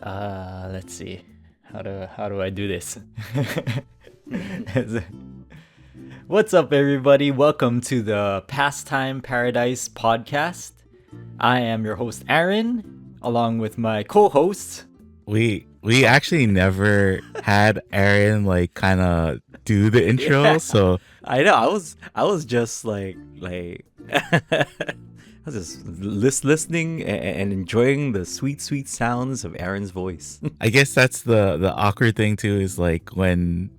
Let's see. How do I do this? What's up, everybody? Welcome to the Pastime Paradise podcast. I am your host, Aaron, along with my co-hosts. We actually never had Aaron kind of do the intro, Yeah. so I know. I was just like I was just listening and enjoying the sweet sounds of Aaron's voice. I guess that's the awkward thing too, is when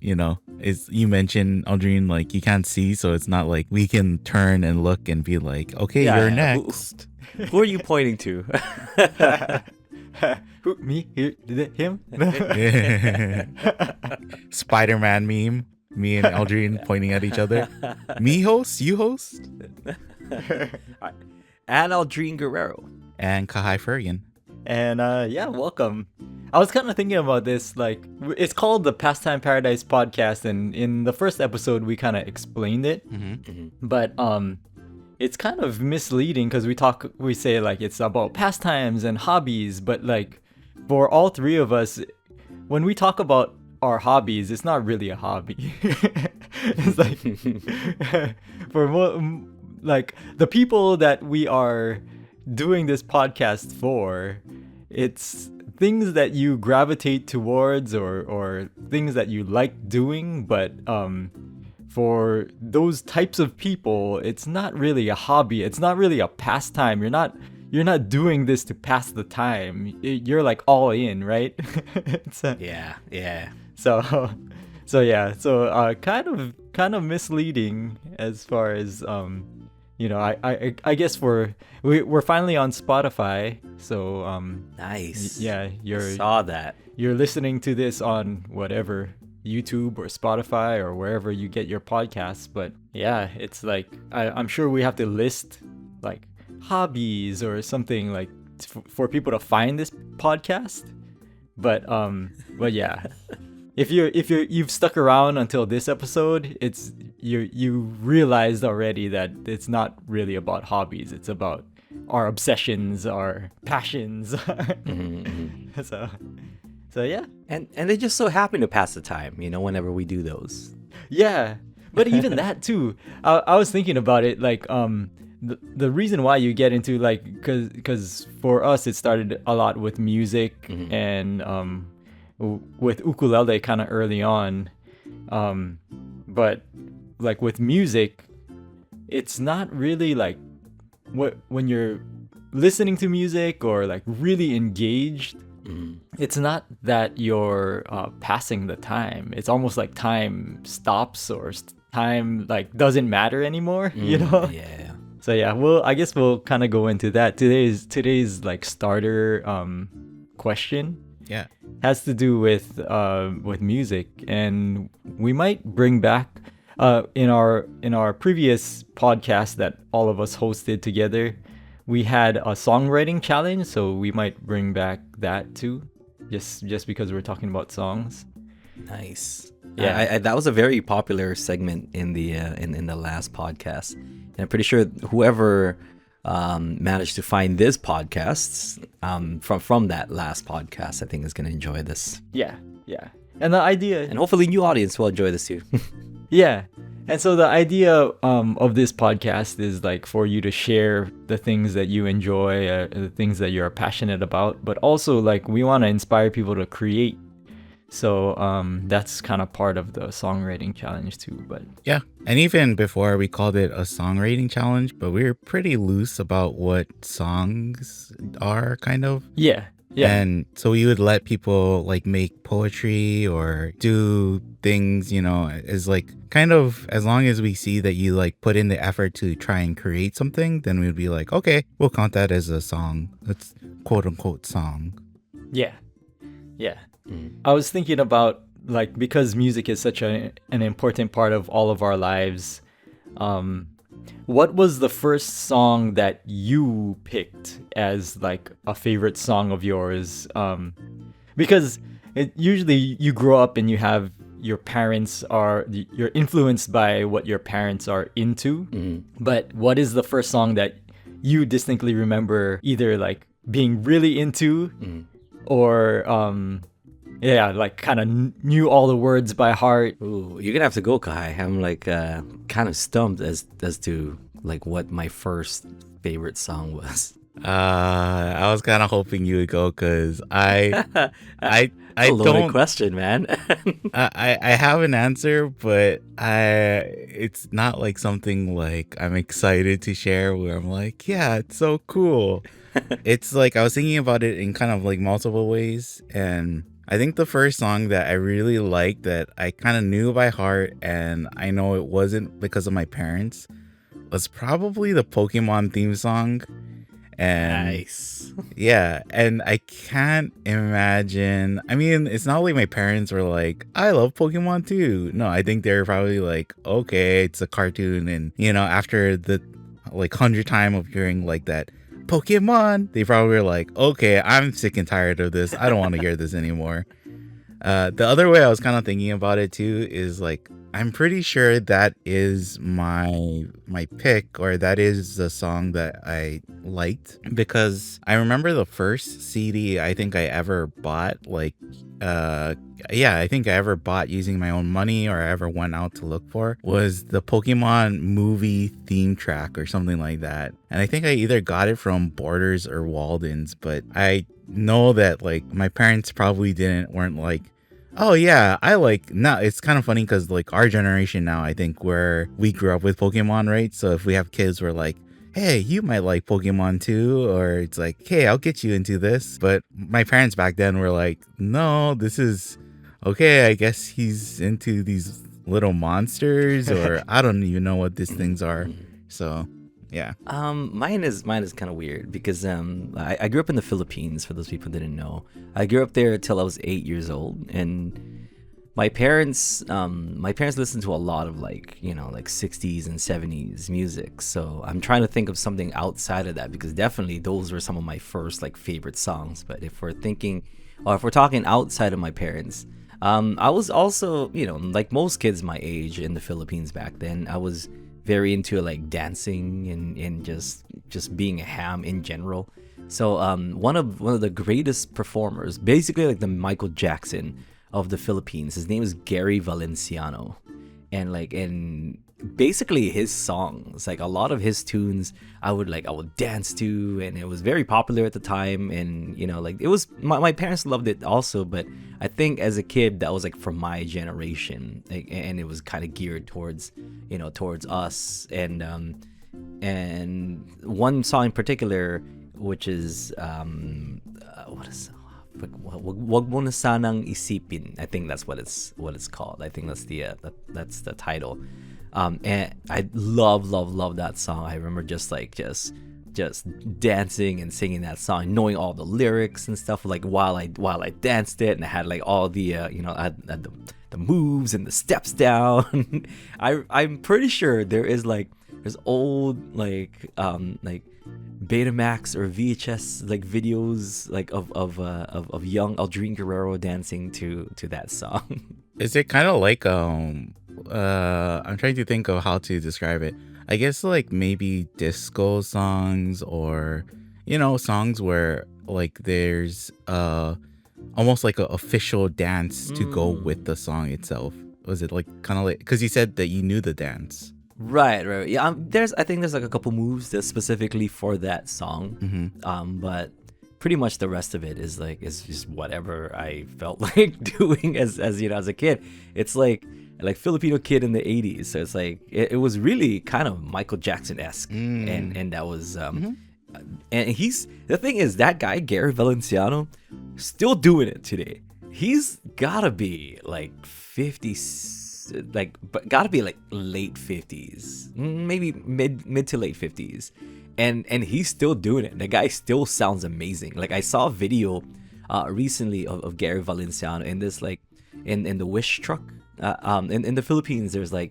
is you mentioned Aldrine, you can't see, so it's not like we can turn and look and be like, okay, Yeah, you're yeah. next. Who are you pointing to? Who, me? Him? Spider-Man meme. Me and Aldrine pointing at each other. Me host, you host, And Aldrine Guerrero. and Kahai Fergan. And yeah, welcome. I was kind of thinking about this, it's called the Pastime Paradise podcast, and in the first episode we kind of explained it. But it's kind of misleading because we say it's about pastimes and hobbies, but for all three of us, when we talk about our hobbies, it's not really a hobby. It's for the people that we are doing this podcast for, it's things that you gravitate towards or things that you like doing, but for those types of people, it's not really a hobby. It's not really a pastime. You're not doing this to pass the time. You're all in, right? Yeah. So kind of misleading as far as I guess we're finally on Spotify. So Nice. yeah, Saw that. you're listening to this on whatever, YouTube or Spotify or wherever you get your podcasts. But yeah, it's I'm sure we have to list hobbies or something for people to find this podcast. But yeah, if you've stuck around until this episode, it's you realized already that it's not really about hobbies. It's about our obsessions, our passions. So yeah. And they just so happen to pass the time, whenever we do those. Yeah, but even that too. I was thinking about it, the reason why you get into because for us it started a lot with music and with ukulele kind of early on, but with music, it's not really when you're listening to music or really engaged. It's not that you're passing the time. It's almost like time stops or time doesn't matter anymore. Yeah. So yeah, I guess we'll kind of go into that. Today's starter question Yeah. has to do with music, and we might bring back in our previous podcast that all of us hosted together, we had a songwriting challenge, so we might bring back that too, just because we're talking about songs. Nice. Yeah. I that was a very popular segment in the in the last podcast, and I'm pretty sure whoever managed to find this podcast from that last podcast, I think is going to enjoy this, Yeah. And the idea, and hopefully new audience will enjoy this too. yeah. And so the idea of this podcast is for you to share the things that you enjoy, the things that you're passionate about, but also we want to inspire people to create. So that's kind of part of the songwriting challenge too. But Yeah. And even before, we called it a songwriting challenge, but we were pretty loose about what songs are, kind of. yeah. And so we would let people make poetry or do things, as kind of, as long as we see that you put in the effort to try and create something, then we'd be okay, we'll count that as a song. That's quote unquote song. Yeah. I was thinking about because music is such an important part of all of our lives. What was the first song that you picked as a favorite song of yours? Because usually you grow up and you have your parents you're influenced by what your parents are into. But what is the first song that you distinctly remember either being really into or yeah, like kind of knew all the words by heart. Ooh, you're gonna have to go, Kahai. I'm like kind of stumped as to like what my first favorite song was. I was kind of hoping you would go because I A loaded don't question, man. I have an answer, but it's not like something like I'm excited to share where I'm like, yeah, it's so cool. It's like I was thinking about it in kind of like multiple ways, and I think the first song that I really liked that I kind of knew by heart, and I know it wasn't because of my parents, was probably the Pokemon theme song. And Nice. yeah, and I can't imagine. I mean, it's not like my parents were like, I love Pokemon too. No, I think they're probably like, okay, it's a cartoon. And, you know, after the like 100th time of hearing like that Pokemon, they probably were like, okay, I'm sick and tired of this. I don't want to hear this anymore. The other way I was kind of thinking about it too is like, I'm pretty sure that is my pick, or that is the song that I liked, because I remember the first CD I think I ever bought, like I think I ever bought using my own money or I ever went out to look for, was the Pokemon movie theme track or something like that. And I think I either got it from Borders or Walden's, but I know that like my parents probably weren't like, oh yeah, I like, now it's kind of funny because like our generation now, I think where we grew up with Pokemon, right? So if we have kids, we're like, hey, you might like Pokemon too, or it's like, hey, I'll get you into this. But my parents back then were like, no, this is okay, I guess he's into these little monsters, or I don't even know what these things are. So yeah. Mine is kind of weird because I grew up in the Philippines. For those people who didn't know, I grew up there till I was 8 years old, and my parents listened to a lot of like 60s and 70s music. So I'm trying to think of something outside of that, because definitely those were some of my first like favorite songs. But if we're talking outside of my parents, I was also, like most kids my age in the Philippines back then, I was very into like dancing and just being a ham in general. So one of the greatest performers, basically like the Michael Jackson of the Philippines, his name is Gary Valenciano, and basically his songs, like a lot of his tunes I would dance to, and it was very popular at the time. And it was my parents loved it also, but I think as a kid that was like for my generation, and it was kind of geared towards us. And one song in particular, which is what is, wag mo na sanang isipin, I think that's what it's called. I think that's the title. And I love that song. I remember just dancing and singing that song, knowing all the lyrics and stuff, like while I danced it, and I had like all the I had the moves and the steps down. I'm pretty sure there's old like Betamax or VHS like videos like of young Aldrine Guerrero dancing to that song. Is it kind of like I'm trying to think of how to describe it. I guess like maybe disco songs, or songs where like there's almost like an official dance to go with the song itself. Was it like kind of like, because you said that you knew the dance? Right. Yeah. I think there's like a couple moves that's specifically for that song. Mm-hmm. But pretty much the rest of it is just whatever I felt like doing as a kid. It's like Filipino kid in the 80s. So it's like it was really kind of Michael Jackson-esque. And that was and the thing is, that guy Gary Valenciano still doing it today. He's gotta be like 50, but gotta be like late 50s, maybe mid to late 50s, and he's still doing it. The guy still sounds amazing. Like I saw a video recently of Gary Valenciano in this like in the Wish truck. In the Philippines, there's a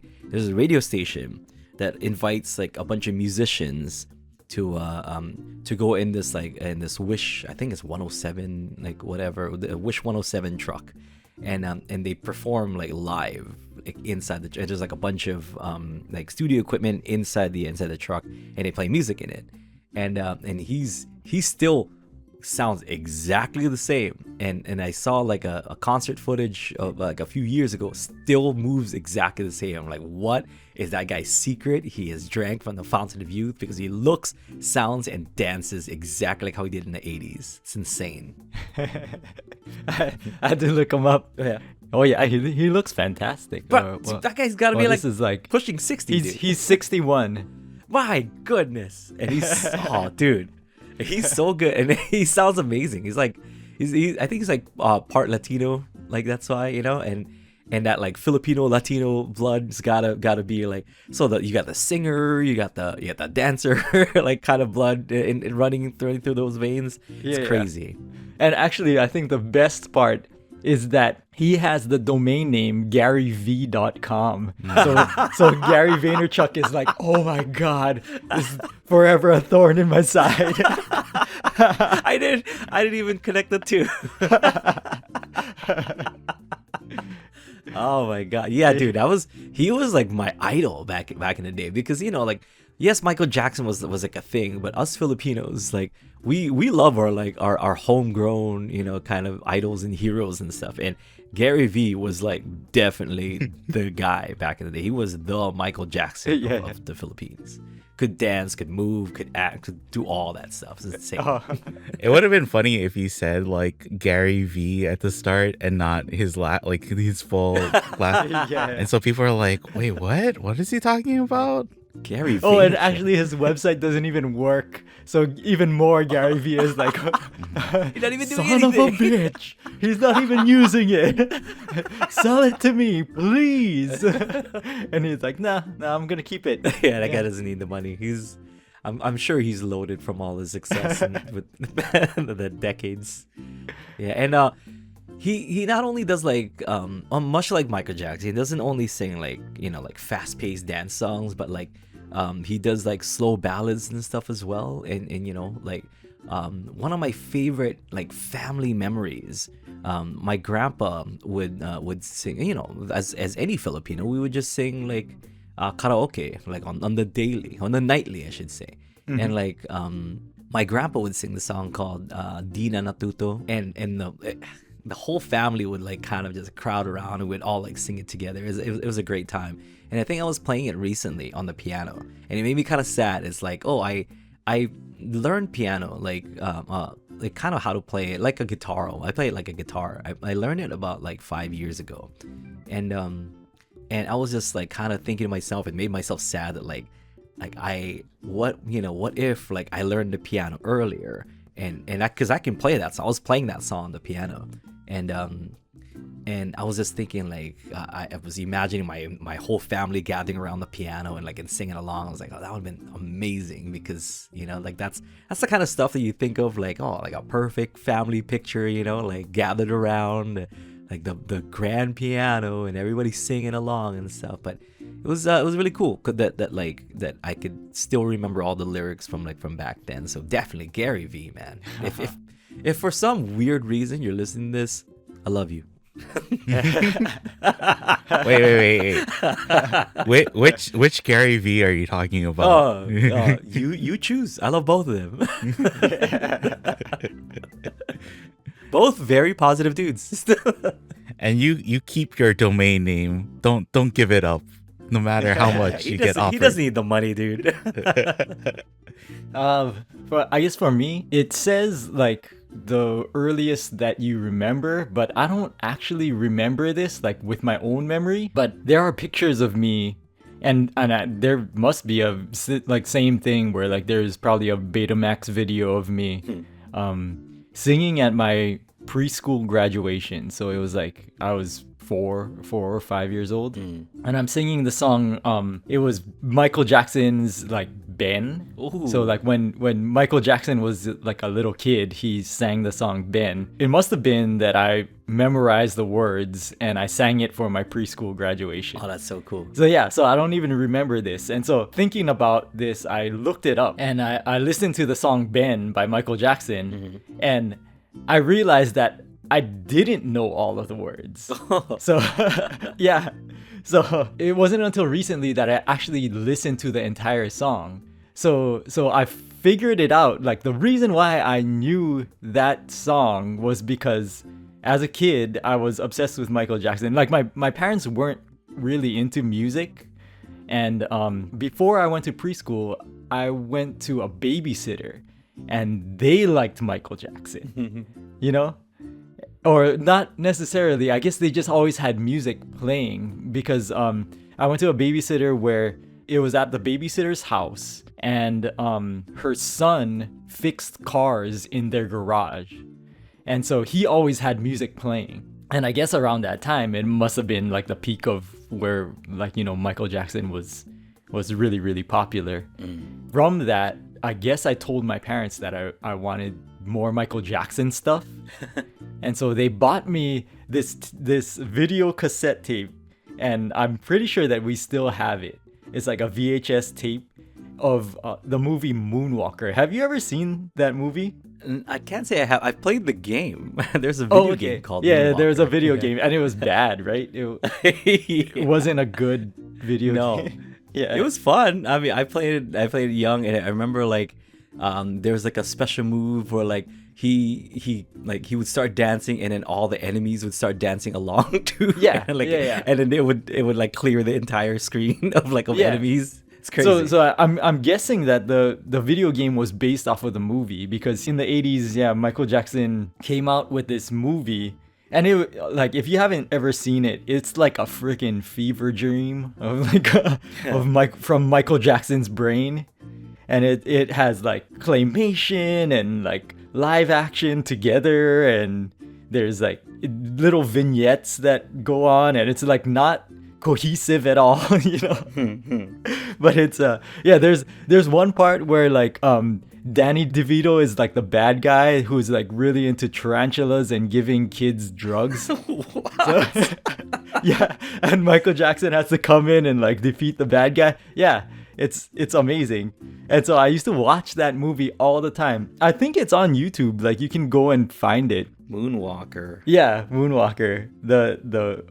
radio station that invites like a bunch of musicians to go in this Wish, I think it's 107, like whatever, the Wish 107 truck, and they perform like live inside there's like a bunch of like studio equipment inside the truck, and they play music in it, and he's still sounds exactly the same. And I saw like a concert footage of like a few years ago, still moves exactly the same. I'm like, what is that guy's secret? He has drank from the fountain of youth, because he looks, sounds, and dances exactly like how he did in the 80s. It's insane. I had to look him up. Yeah. Oh yeah, he looks fantastic. But that guy's got to be like, this is like pushing 60. he's 61. My goodness. And he's oh dude, he's so good, and he sounds amazing. He's like I think he's like part Latino, like that's why, and that like Filipino Latino blood's gotta be like, so that you got the singer, you got the dancer like kind of blood in running through those veins. It's crazy. And actually, I think the best part is that he has the domain name GaryV.com. So Gary Vaynerchuk is like, oh my God, this is forever a thorn in my side. I didn't even connect the two. Oh my God. Yeah, dude, he was like my idol back in the day, because like, yes, Michael Jackson was like a thing, but us Filipinos, like we love our homegrown, kind of idols and heroes and stuff. And Gary V was like definitely the guy back in the day. He was the Michael Jackson of the Philippines. Could dance, could move, could act, could do all that stuff. It's insane. It would have been funny if you said like Gary V at the start and not his his full last. And so people are like, wait, what? What is he talking about? Gary V. Oh, and actually his website doesn't even work. So even more Gary V is like, he's not even doing son anything. of a bitch. He's not even using it. Sell it to me, please. And he's like, nah, I'm going to keep it. Yeah, that guy doesn't need the money. I'm sure he's loaded from all his success with the decades. Yeah, and he not only does like much like Michael Jackson, he doesn't only sing like like fast-paced dance songs, but like he does like slow ballads and stuff as well. And like one of my favorite like family memories, my grandpa would sing, as any Filipino, we would just sing like karaoke, like on the nightly, I should say. Mm-hmm. And like my grandpa would sing the song called Di Na Natuto, and the whole family would like kind of just crowd around and we'd all like sing it together. It was a great time. And I think I was playing it recently on the piano, and it made me kind of sad. It's like, oh, I learned piano like kind of how to play it like a guitar. I play it like a guitar. I learned it about like 5 years ago, and I was just like kind of thinking to myself, it made myself sad that what if like I learned the piano earlier, and because I can play that, so I was playing that song on the piano, and I was just thinking like I was imagining my whole family gathering around the piano and singing along. I was like, oh, that would have been amazing, because like that's the kind of stuff that you think of like, oh, like a perfect family picture, like gathered around like the grand piano and everybody singing along and stuff. But it was really cool that I could still remember all the lyrics from back then. So definitely Gary V, man. If for some weird reason you're listening to this, I love you. wait. Which Gary V are you talking about? You choose. I love both of them. Both very positive dudes. And you keep your domain name. Don't give it up, no matter how much you get offered. He doesn't need the money, dude. I guess for me, it says like the earliest that you remember, but I don't actually remember this like with my own memory. But there are pictures of me, and there must be a like same thing where like there's probably a Betamax video of me singing at my preschool graduation. So it was like I was 4 or 5 years old, and I'm singing the song. It was Michael Jackson's like Ben. Ooh. So like when Michael Jackson was like a little kid, he sang the song Ben. It must have been that I memorized the words and I sang it for my preschool graduation. Oh, that's so cool. So yeah, so I don't even remember this. And so thinking about this, I looked it up and I listened to the song Ben by Michael Jackson, and I realized that I didn't know all of the words. So yeah, so it wasn't until recently that I actually listened to the entire song. So I figured it out. Like the reason why I knew that song was because as a kid, I was obsessed with Michael Jackson. Like my parents weren't really into music. And before I went to preschool, I went to a babysitter and they liked Michael Jackson, you know? Or not necessarily. I guess they just always had music playing because I went to a babysitter where it was at the babysitter's house and her son fixed cars in their garage. And so he always had music playing. And I guess around that time, it must have been like the peak of where, like, you know, Michael Jackson was really, really popular. From that, I guess I told my parents that I wanted more Michael Jackson stuff. And so they bought me this video cassette tape. And I'm pretty sure that we still have it. It's like a VHS tape of the movie Moonwalker. Have you ever seen that movie? I can't say I have. I played the game. There's a video game called Moonwalker. There was a video game, and it was bad, right? It wasn't a good video game. Yeah, it was fun. I mean, I played it young, and I remember like there was like a special move where like he would start dancing, and then all the enemies would start dancing along too. Yeah, and then it would like clear the entire screen of enemies. It's crazy. So I'm guessing that the video game was based off of the movie because in the 80s, Michael Jackson came out with this movie, and it like if you haven't ever seen it, it's like a freaking fever dream of like from Michael Jackson's brain, and it has like claymation and like live action together, and there's like little vignettes that go on, and it's like not cohesive at all, you know. But it's there's one part where like Danny DeVito is like the bad guy who's like really into tarantulas and giving kids drugs. So, yeah, and Michael Jackson has to come in and like defeat the bad guy. Yeah, it's amazing. And so I used to watch that movie all the time. I think it's on YouTube. Like you can go and find it. Moonwalker. Yeah, Moonwalker.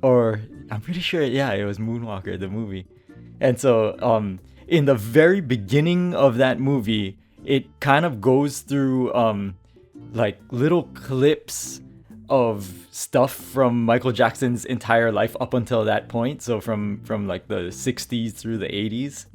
Or I'm pretty sure, it was Moonwalker, the movie. And so in the very beginning of that movie, it kind of goes through like little clips of stuff from Michael Jackson's entire life up until that point. So from like the 60s through the 80s.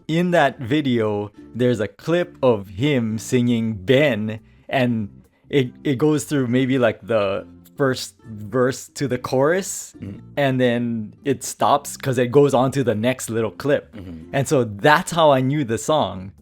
In that video, there's a clip of him singing Ben, and it goes through maybe like the first verse to the chorus, and then it stops because it goes on to the next little clip. And so that's how I knew the song.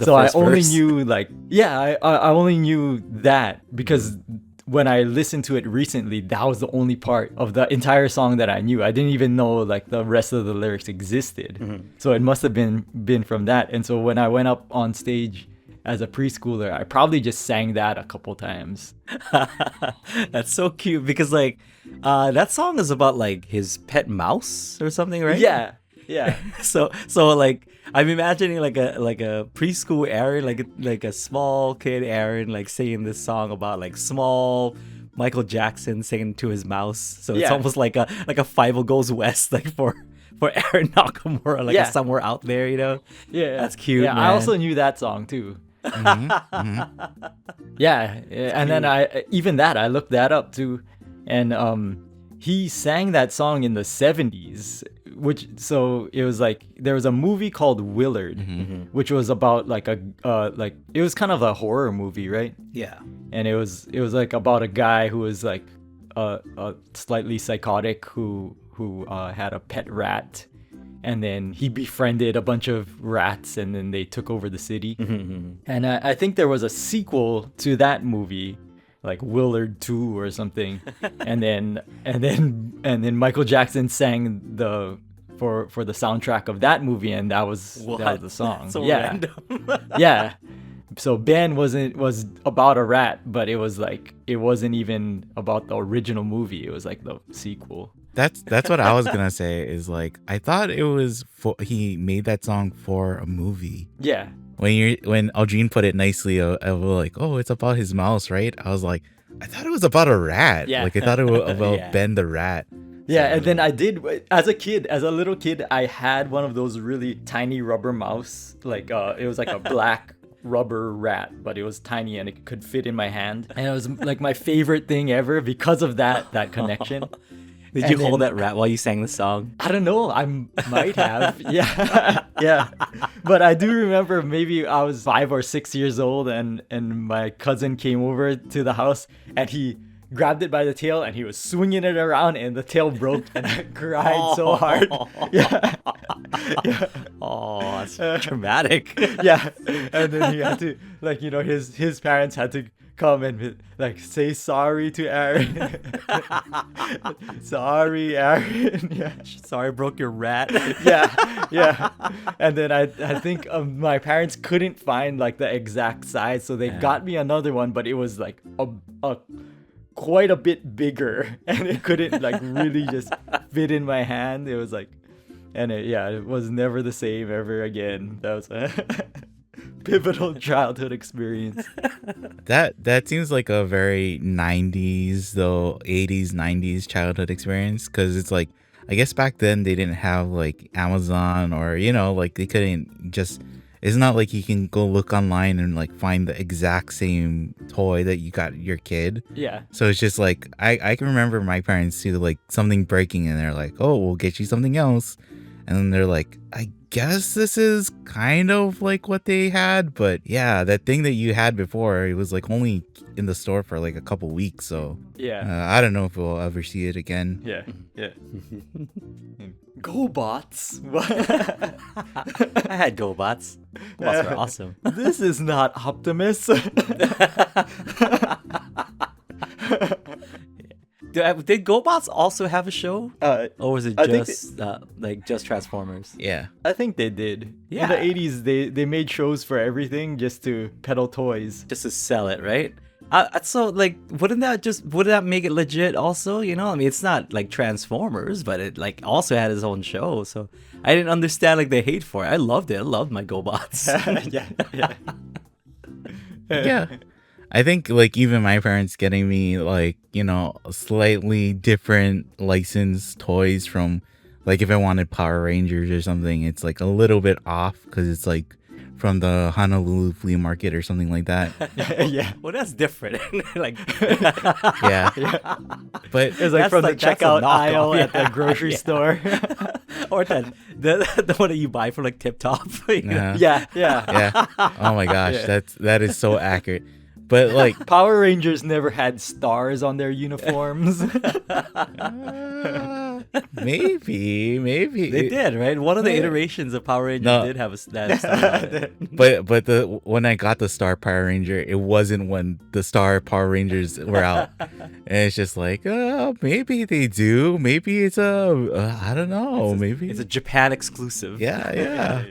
So I only knew like I only knew that because when I listened to it recently, that was the only part of the entire song that I knew. I didn't even know like the rest of the lyrics existed. So it must have been from that. And so when I went up on stage as a preschooler, I probably just sang that a couple times. That's so cute because like that song is about like his pet mouse or something, right? Yeah. So like I'm imagining like a preschool Aaron, like a small kid Aaron, like singing this song about like small Michael Jackson singing to his mouse. So it's almost like a Five Goes West, like for Aaron Nakamura, like somewhere out there, you know? Yeah, that's cute. Yeah, man. I also knew that song too. Yeah, and then I looked that up too, and he sang that song in the 70s, so it was like there was a movie called Willard, which was about like it was kind of a horror movie, right? Yeah, and it was like about a guy who was like a slightly psychotic who had a pet rat. And then he befriended a bunch of rats, and then they took over the city. And I think there was a sequel to that movie, like Willard 2 or something. and then Michael Jackson sang for the soundtrack of that movie, and that was the song. So random. Yeah. So Ben was about a rat, but it wasn't even about the original movie. It was like the sequel. That's what I was gonna say. Is like I thought it was he made that song for a movie. Yeah. When Aldrine put it nicely, I was like, oh, it's about his mouse, right? I was like, I thought it was about a rat. Yeah. Like I thought it was about Ben the rat. Yeah, and then I did as a little kid, I had one of those really tiny rubber mouse. Like it was like a black rubber rat, but it was tiny and it could fit in my hand. And it was like my favorite thing ever because of that connection. Did you hold that rat while you sang the song? I don't know. I might have. Yeah. Yeah. But I do remember maybe I was 5 or 6 years old and my cousin came over to the house and he grabbed it by the tail and he was swinging it around and the tail broke and I cried so hard. Yeah. Yeah. Oh, that's dramatic. Yeah. And then he had to, like, you know, his parents had to come and like say sorry to Aaron. Sorry, Aaron. Yeah. Sorry, I broke your rat. Yeah, yeah. And then I think my parents couldn't find like the exact size, so they got me another one, but it was like a quite a bit bigger, and it couldn't like really just fit in my hand. It was like, and it was never the same ever again. That was a pivotal childhood experience. That seems like a very 90s though, 80s 90s childhood experience, because it's like, I guess back then they didn't have like Amazon, or you know, like they couldn't just, it's not like you can go look online and like find the exact same toy that you got your kid. Yeah. So it's just like, I can remember my parents see like something breaking and they're like, oh, we'll get you something else. And then they're like, I guess this is kind of like what they had. But yeah, that thing that you had before, it was like only in the store for like a couple weeks. So yeah, I don't know if we'll ever see it again. Yeah. Yeah. GoBots. I had GoBots. GoBots were awesome. This is not Optimus. Did GoBots also have a show? Or was it just just Transformers? Yeah. I think they did. Yeah. In the 80s, they made shows for everything just to peddle toys. Just to sell it, right? So like, wouldn't that make it legit also? You know, I mean, it's not like Transformers, but it like also had its own show. So I didn't understand like the hate for it. I loved it. I loved my GoBots. Yeah. Yeah. I think like even my parents getting me like, you know, slightly different licensed toys from like if I wanted Power Rangers or something, it's like a little bit off because it's like from the Honolulu flea market or something like that. Yeah. Well, that's different. Like, yeah. But it's like from the checkout aisle at the grocery store. Or the one that you buy for like Tip Top. Yeah. Oh my gosh, that is so accurate. But like Power Rangers never had stars on their uniforms. Maybe they did, right? One of the iterations of Power Rangers did have a star on it. But when I got the Star Power Ranger, it wasn't when the Star Power Rangers were out, and it's just like, maybe they do. Maybe it's I don't know. Maybe it's a Japan exclusive. Yeah.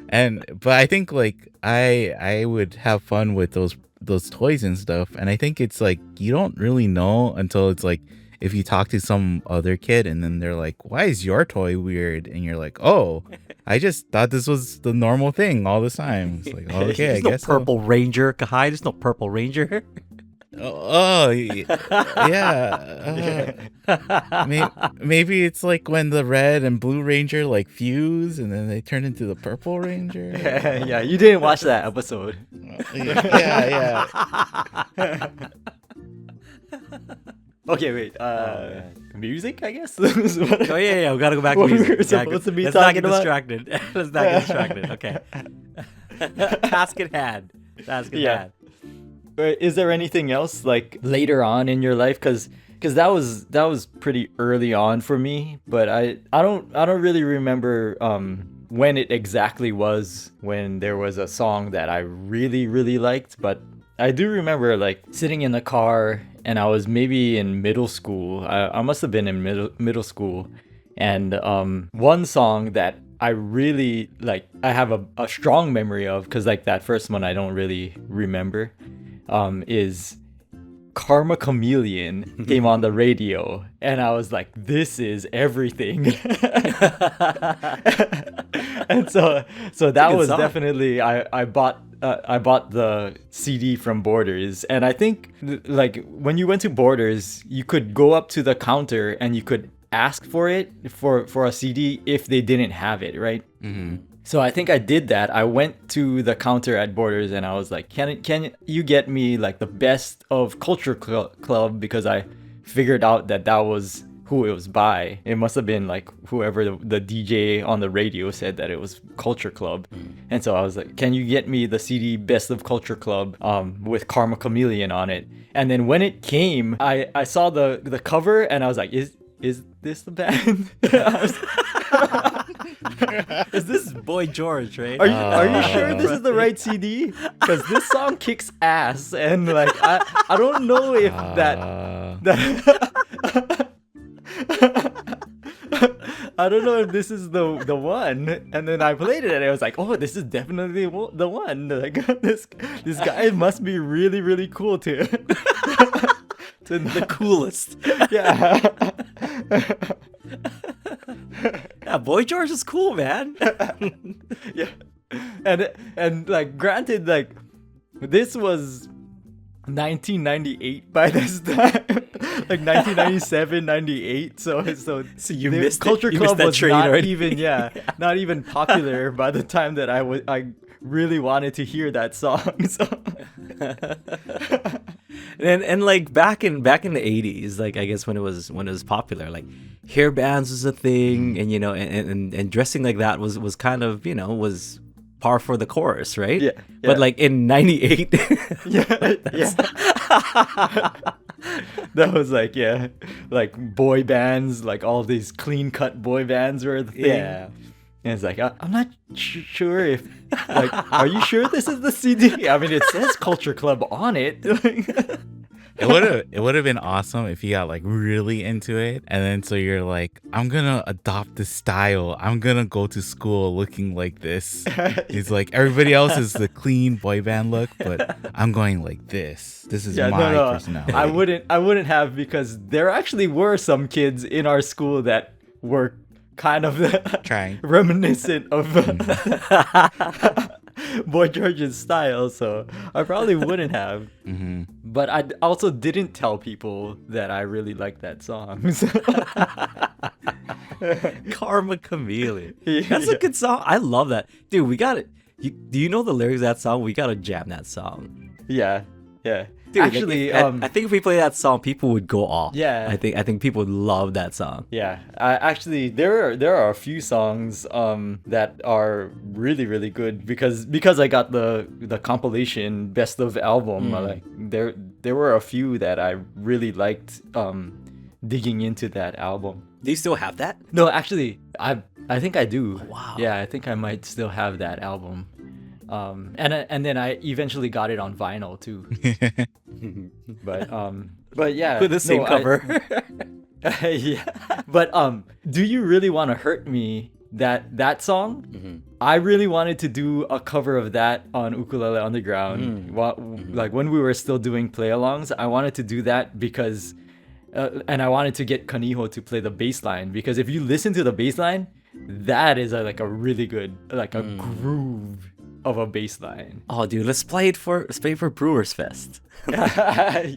But I think like I would have fun with those toys and stuff, and I think it's like you don't really know until it's like if you talk to some other kid and then they're like, why is your toy weird? And you're like, oh, I just thought this was the normal thing all the time. It's like, okay, There's I guess no Purple Ranger, Kahai. There's no Purple Ranger. Maybe it's like when the red and blue ranger like fuse and then they turn into the purple ranger. Yeah, you didn't watch that episode. Yeah. Okay, wait. Music, I guess. Oh yeah. We gotta go back to What we music. were supposed to be Let's not get talking distracted. Let's not get distracted. Okay. Task at hand. Is there anything else like later on in your life? Because that was pretty early on for me, but I don't really remember when it exactly was when there was a song that I really really liked, but I do remember like sitting in the car and I was maybe in middle school. I must have been in middle school, and one song that I really like, I have a strong memory of, because like that first one I don't really remember, is Karma Chameleon came on the radio, and I was like, this is everything. And so that was definitely, I bought the CD from Borders, and I think like when you went to Borders, you could go up to the counter and you could ask for it for a CD if they didn't have it, right? Mm-hmm. So I think I did that. I went to the counter at Borders and I was like, can you get me like the best of Culture Club? Because I figured out that was who it was by. It must have been like whoever the DJ on the radio said that it was Culture Club. And so I was like, can you get me the CD Best of Culture Club with Karma Chameleon on it? And then when it came, I saw the cover and I was like, is this the band? Is this Boy George, right? Are you sure this is the right CD? Because this song kicks ass, and like I don't know if that I don't know if this is the one. And then I played it and I was like, oh, this is definitely the one. Like this guy must be really, really cool too. The coolest. Yeah. Yeah, Boy George is cool, man. Yeah. And like granted, like this was 1998 by this time. Like 1997, 98. So you missed Culture it. You Club missed that was train not already. even not even popular by the time that I really wanted to hear that song. So and like back in the 80s, like I guess when it was popular, like hair bands was a thing, and you know, and dressing like that was kind of, you know, was par for the course, right? Yeah. But like in 98 yeah. That was like, yeah, like boy bands, like all these clean cut boy bands were the thing. Yeah. And it's like, I'm not sure if, like, are you sure this is the CD? I mean, it says Culture Club on it. It would have been awesome if you got like really into it, and then so you're like, I'm gonna adopt this style. I'm gonna go to school looking like this. It's like everybody else is the clean boy band look, but I'm going like this. This is my personality. I wouldn't have, because there actually were some kids in our school that were kind of Trying. reminiscent of Boy George's style, so I probably wouldn't have. Mm-hmm. But I also didn't tell people that I really liked that song. So. Karma Chameleon. That's a good song. I love that. Dude, we got it. Do you know the lyrics of that song? We gotta jam that song. Yeah. Dude, actually, I think if we play that song, people would go off. Yeah. I think people would love that song. Yeah, actually, there are a few songs that are really, really good because I got the compilation best of album. Like there were a few that I really liked digging into that album. Do you still have that? No, actually, I think I do. Oh, wow. Yeah, I think I might still have that album. And then I eventually got it on vinyl too. But yeah, With the same cover. Yeah. But do you really want to hurt me? That song? Mm-hmm. I really wanted to do a cover of that on Ukulele Underground. Like when we were still doing play-alongs, I wanted to do that because and I wanted to get Kaniho to play the bass line, because if you listen to the bass line, that is a really good, like a groove of a bass line. Oh, dude, let's play it for Brewers Fest. Yeah,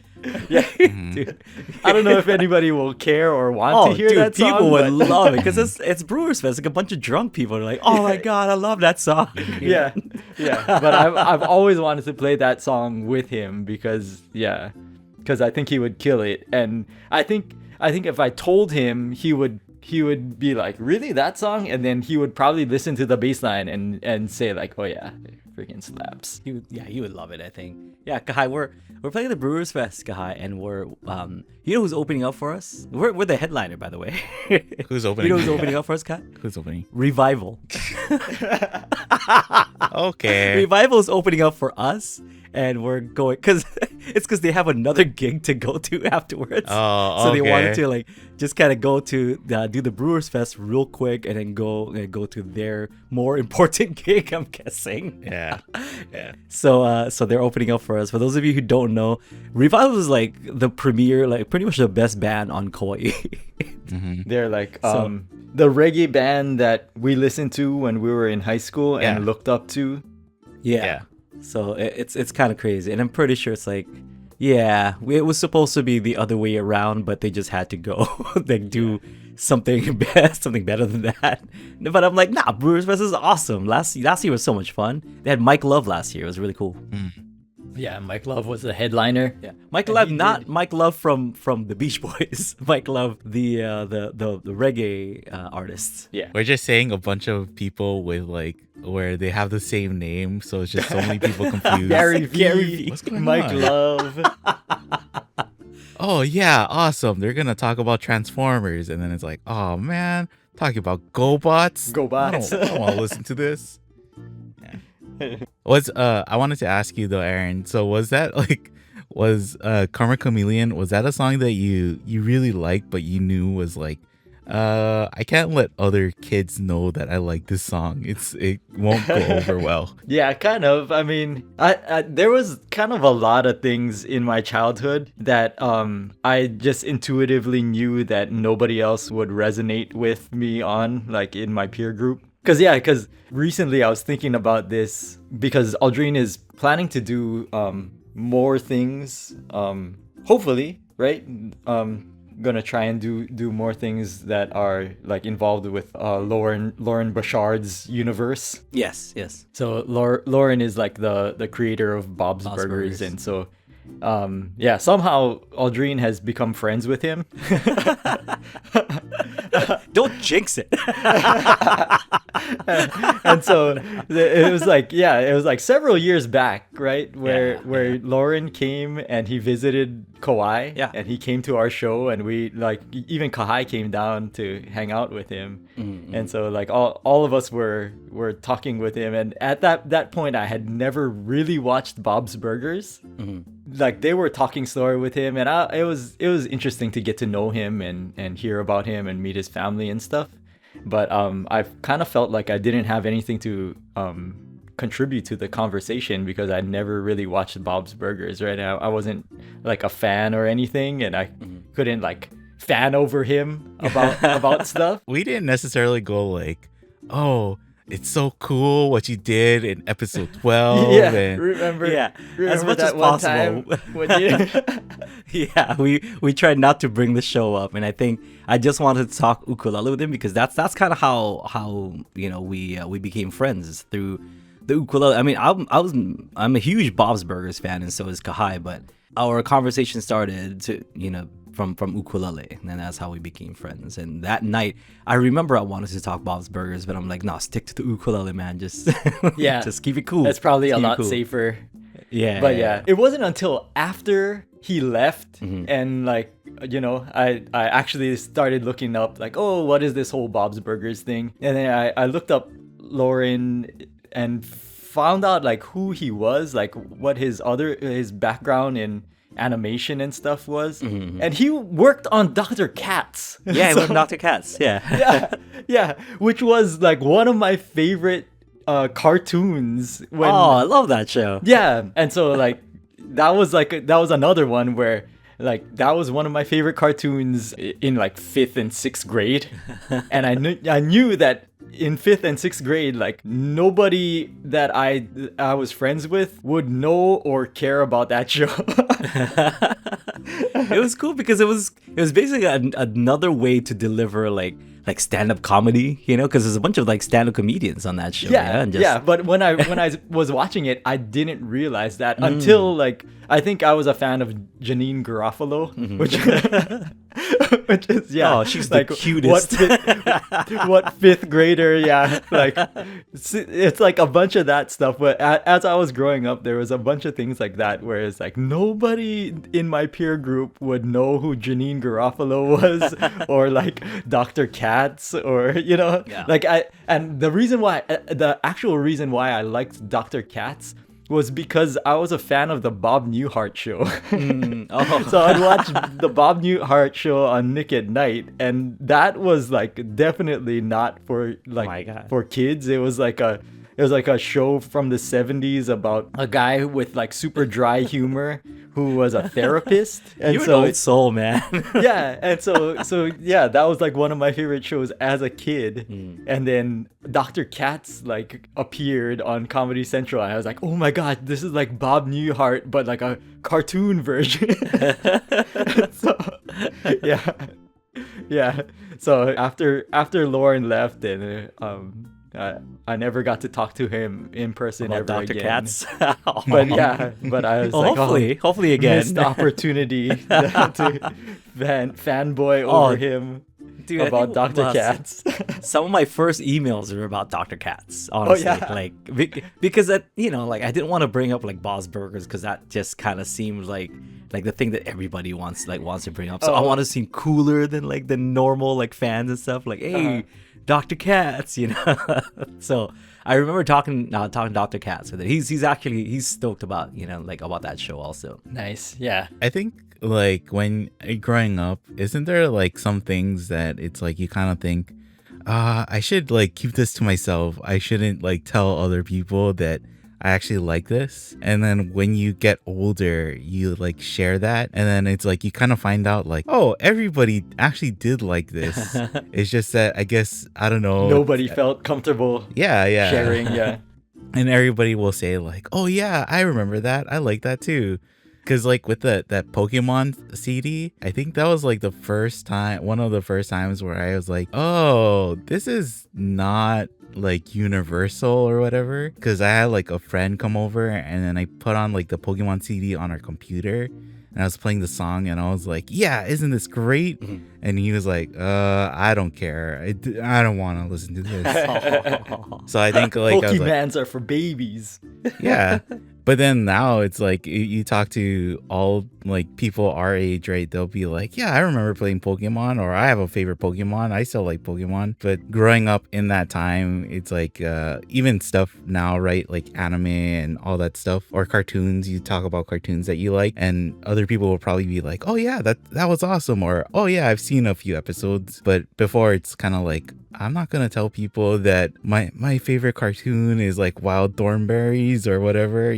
dude. I don't know if anybody will care or want to hear that song. People would but- love it because it's Brewers Fest. Like a bunch of drunk people are like, "Oh my god, I love that song." yeah. But I've always wanted to play that song with him because I think he would kill it, and I think if I told him, he would be like, really, that song? And then he would probably listen to the bass line and say like, oh yeah, it freaking slaps. He would love it, I think. Yeah, Kahai, we're playing the Brewers Fest, Kahai, and we're you know who's opening up for us? We're the headliner, by the way. Who's opening? You know who's opening up for us, Kahai? Who's opening? Revival. Okay. Revival is opening up for us, and we're going because they have another gig to go to afterwards. Oh, so they okay. wanted to like just kind of go to do the Brewers Fest real quick, and then go to their more important gig, I'm guessing. Yeah. So they're opening up for us. For those of you who don't know, Revival is like the premier, like pretty much the best band on Kauai. They're like the reggae band that we listened to when we were in high school and looked up to. Yeah. So it's kind of crazy, and I'm pretty sure it's like Yeah, it was supposed to be the other way around, but they just had to go like do something something better than that. But I'm like, nah, Brewers Fest is awesome. Last year was so much fun. They had Mike Love last year. It was really cool. Yeah, Mike Love was the headliner. Yeah, Mike Love, not Mike Love from the Beach Boys. Mike Love, the reggae artists. Yeah. We're just saying a bunch of people with like where they have the same name, so it's just so many people confused. Gary V. What's going Mike on? Love. Oh yeah, awesome. They're gonna talk about Transformers, and then it's like, oh man, talking about GoBots. GoBots. I don't want to listen to this. I wanted to ask you though, Aaron. So was that like, Karma Chameleon? Was that a song that you really liked, but you knew was like, I can't let other kids know that I like this song. It won't go over well. Yeah, kind of. I mean, I there was kind of a lot of things in my childhood that I just intuitively knew that nobody else would resonate with me on, like in my peer group. Because recently I was thinking about this because Aldrine is planning to do more things, hopefully, right? Gonna try and do more things that are like involved with Lauren Bouchard's universe. Yes. So Lauren is like the creator of Bob's Burgers, and so somehow Aldrine has become friends with him. Don't jinx it. And so it was like several years back, right? Where Lauren came and he visited Kauai. Yeah. And he came to our show, and we like even Kahai came down to hang out with him. And so like all of us were talking with him, and at that point I had never really watched Bob's Burgers. Like they were talking story with him, and it was interesting to get to know him and hear about him and meet his family and stuff. But I kind of felt like I didn't have anything to contribute to the conversation because I never really watched Bob's Burgers, right? I wasn't like a fan or anything, and I couldn't like fan over him about stuff. We didn't necessarily go like, oh, it's so cool what you did in episode 12. Yeah, and remember as much as that one possible. time when you... Yeah, we tried not to bring the show up, and I think I just wanted to talk ukulele with him because that's kind of how we became friends through the ukulele. I mean, I'm a huge Bob's Burgers fan, and so is Kahai, but our conversation started to from ukulele, and then that's how we became friends. And that night, I remember I wanted to talk Bob's Burgers, but I'm like, no, stick to the ukulele, man. Just just keep it cool. That's probably a lot cool. safer. Yeah, But it wasn't until after he left and like, I actually started looking up like, oh, what is this whole Bob's Burgers thing? And then I looked up Lauren and found out like who he was, like what his background in animation and stuff was. And he worked on Dr. Katz. Yeah, he worked on Dr. Katz. Yeah, which was like one of my favorite cartoons when I love that show. Yeah, and so like that was another one where like that was one of my favorite cartoons in like 5th and 6th grade. And I knew that in 5th and 6th grade, like nobody that I was friends with would know or care about that show. It was cool because it was basically another way to deliver like stand-up comedy, because there's a bunch of like stand-up comedians on that show. But when I was watching it, I didn't realize that until like I think I was a fan of Janine Garofalo, which is she's like the cutest. What 5th grader? Yeah, like it's like a bunch of that stuff. But as I was growing up, there was a bunch of things like that where it's like nobody in my peer group would know who Janine Garofalo was or like Dr. Katz or like the actual reason why I liked Dr. Katz was because I was a fan of the Bob Newhart show. So I'd watch the Bob Newhart show on Nick at Night, and that was like definitely not for like for kids. It was like It was like a show from the 70s about a guy with like super dry humor who was a therapist. And You're so an old soul, man. yeah, and so yeah, that was like one of my favorite shows as a kid. And then Dr. Katz like appeared on Comedy Central, and I was like, oh my god, this is like Bob Newhart but like a cartoon version. So yeah. Yeah. So after Lauren left, then I never got to talk to him in person About ever Dr. again. Katz. But yeah, but I was like, hopefully again. missed opportunity to fanboy over him. Dude, I about think Dr. Katz. Some of my first emails were about Dr. Katz, honestly. yeah. Like, because that, like I didn't want to bring up like Bob's Burgers because that just kind of seemed like the thing that everybody wants to bring up. So I want to seem cooler than like the normal like fans and stuff. Like, hey, Dr. Katz, So I remember talking to Dr. Katz with it. He's stoked about like about that show also. Nice. Yeah. I think like when growing up, isn't there like some things that it's like you kind of think, I should like keep this to myself. I shouldn't like tell other people that I actually like this. And then when you get older, you like share that. And then it's like you kind of find out like, oh, everybody actually did like this. It's just that I guess, I don't know. Nobody felt comfortable Yeah. sharing. Yeah. And everybody will say like, oh yeah, I remember that. I like that too. Because like with that Pokemon CD, I think that was like one of the first times where I was like, oh, this is not like universal or whatever. Because I had like a friend come over and then I put on like the Pokemon CD on our computer and I was playing the song and I was like, yeah, isn't this great? And he was like, I don't care. I don't want to listen to this. So I think like Pokemans are for babies. Yeah. But then now it's like you talk to all like people our age, right? They'll be like, yeah, I remember playing Pokemon, or I have a favorite Pokemon. I still like Pokemon. But growing up in that time, it's like even stuff now, right? Like anime and all that stuff, or cartoons. You talk about cartoons that you like, and other people will probably be like, oh yeah, that was awesome, or oh yeah, I've seen a few episodes. But before, it's kind of like, I'm not gonna tell people that my favorite cartoon is like Wild Thornberries or whatever,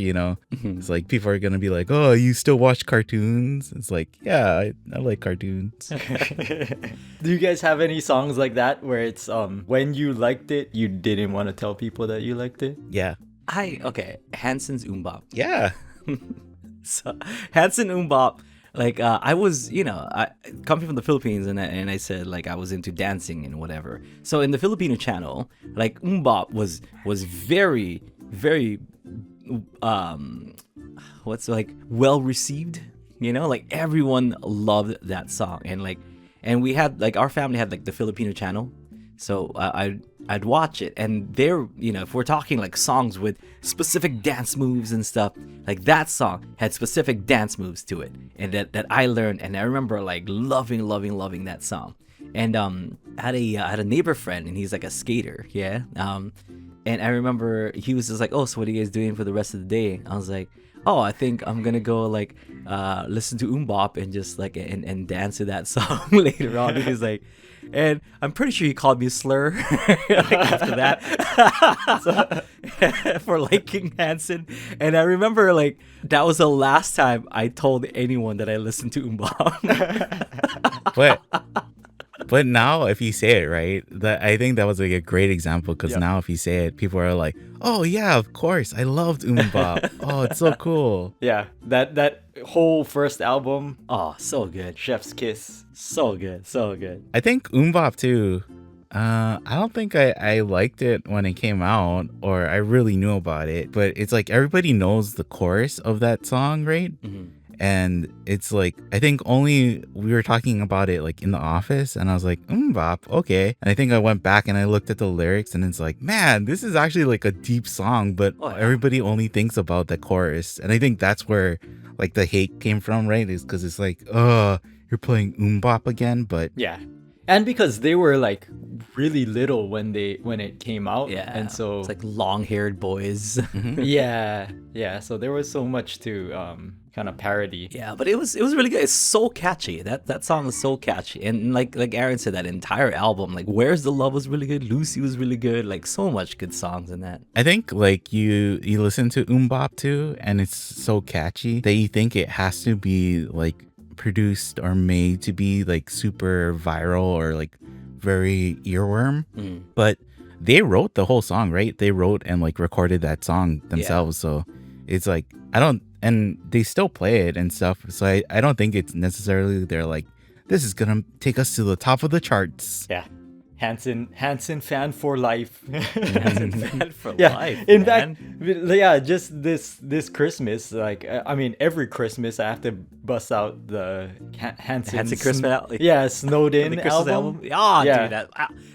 It's like people are gonna be like, oh, you still watch cartoons? It's like, yeah, I like cartoons. Do you guys have any songs like that where it's when you liked it, you didn't want to tell people that you liked it? Yeah. Hanson's Umbop. Yeah. So Hanson Umbop. Like I was, I coming from the Philippines, and I said like I was into dancing and whatever. So in the Filipino channel, like Umbop was very, very, well received. Like everyone loved that song, and we had like our family had like the Filipino channel, so I'd watch it, and there, if we're talking like songs with specific dance moves and stuff, like that song had specific dance moves to it, and that I learned, and I remember like loving that song. And I had a neighbor friend, and he's like a skater, yeah. And I remember he was just like, oh, so what are you guys doing for the rest of the day? I was like, oh, I think I'm gonna go like listen to Umbop and just like and dance to that song later on. He's like, and I'm pretty sure he called me a slur like after that for liking Hanson. And I remember like that was the last time I told anyone that I listened to Umbop. But now if you say it, right, I think that was like a great example, because now if you say it, people are like, oh yeah, of course, I loved Umbop. Oh, it's so cool. Yeah, that whole first album, oh, so good. Chef's Kiss. So good. I think Umbop too, I don't think I liked it when it came out, or I really knew about it, but it's like everybody knows the chorus of that song, right? And it's like, I think only we were talking about it like in the office, and I was like, Bop, okay. And I think I went back and I looked at the lyrics, and it's like, man, this is actually like a deep song, but everybody only thinks about the chorus. And I think that's where like the hate came from, right? Is because it's like, you're playing Bop again. But yeah, And because they were like really little when it came out. Yeah. And so it's like long-haired boys. yeah. So there was so much to kind of parody. Yeah, but it was really good. It's so catchy. That song is so catchy. And like Aaron said, that entire album, like Where's the Love was really good. Lucy was really good. Like so much good songs in that. I think like you listen to Bop too, and it's so catchy that you think it has to be like produced or made to be like super viral or like very earworm. But they wrote the whole song, right? They wrote and like recorded that song themselves. So it's like and they still play it and stuff. So I don't think it's necessarily they're like, this is gonna take us to the top of the charts. Yeah. Hanson fan for life. Hanson fan for Yeah. life. In man. fact, yeah, just this Christmas, like I mean, every Christmas I have to bust out the Hanson Christmas album. Yeah, Snowed In The Christmas album. Oh, Yeah. dude, that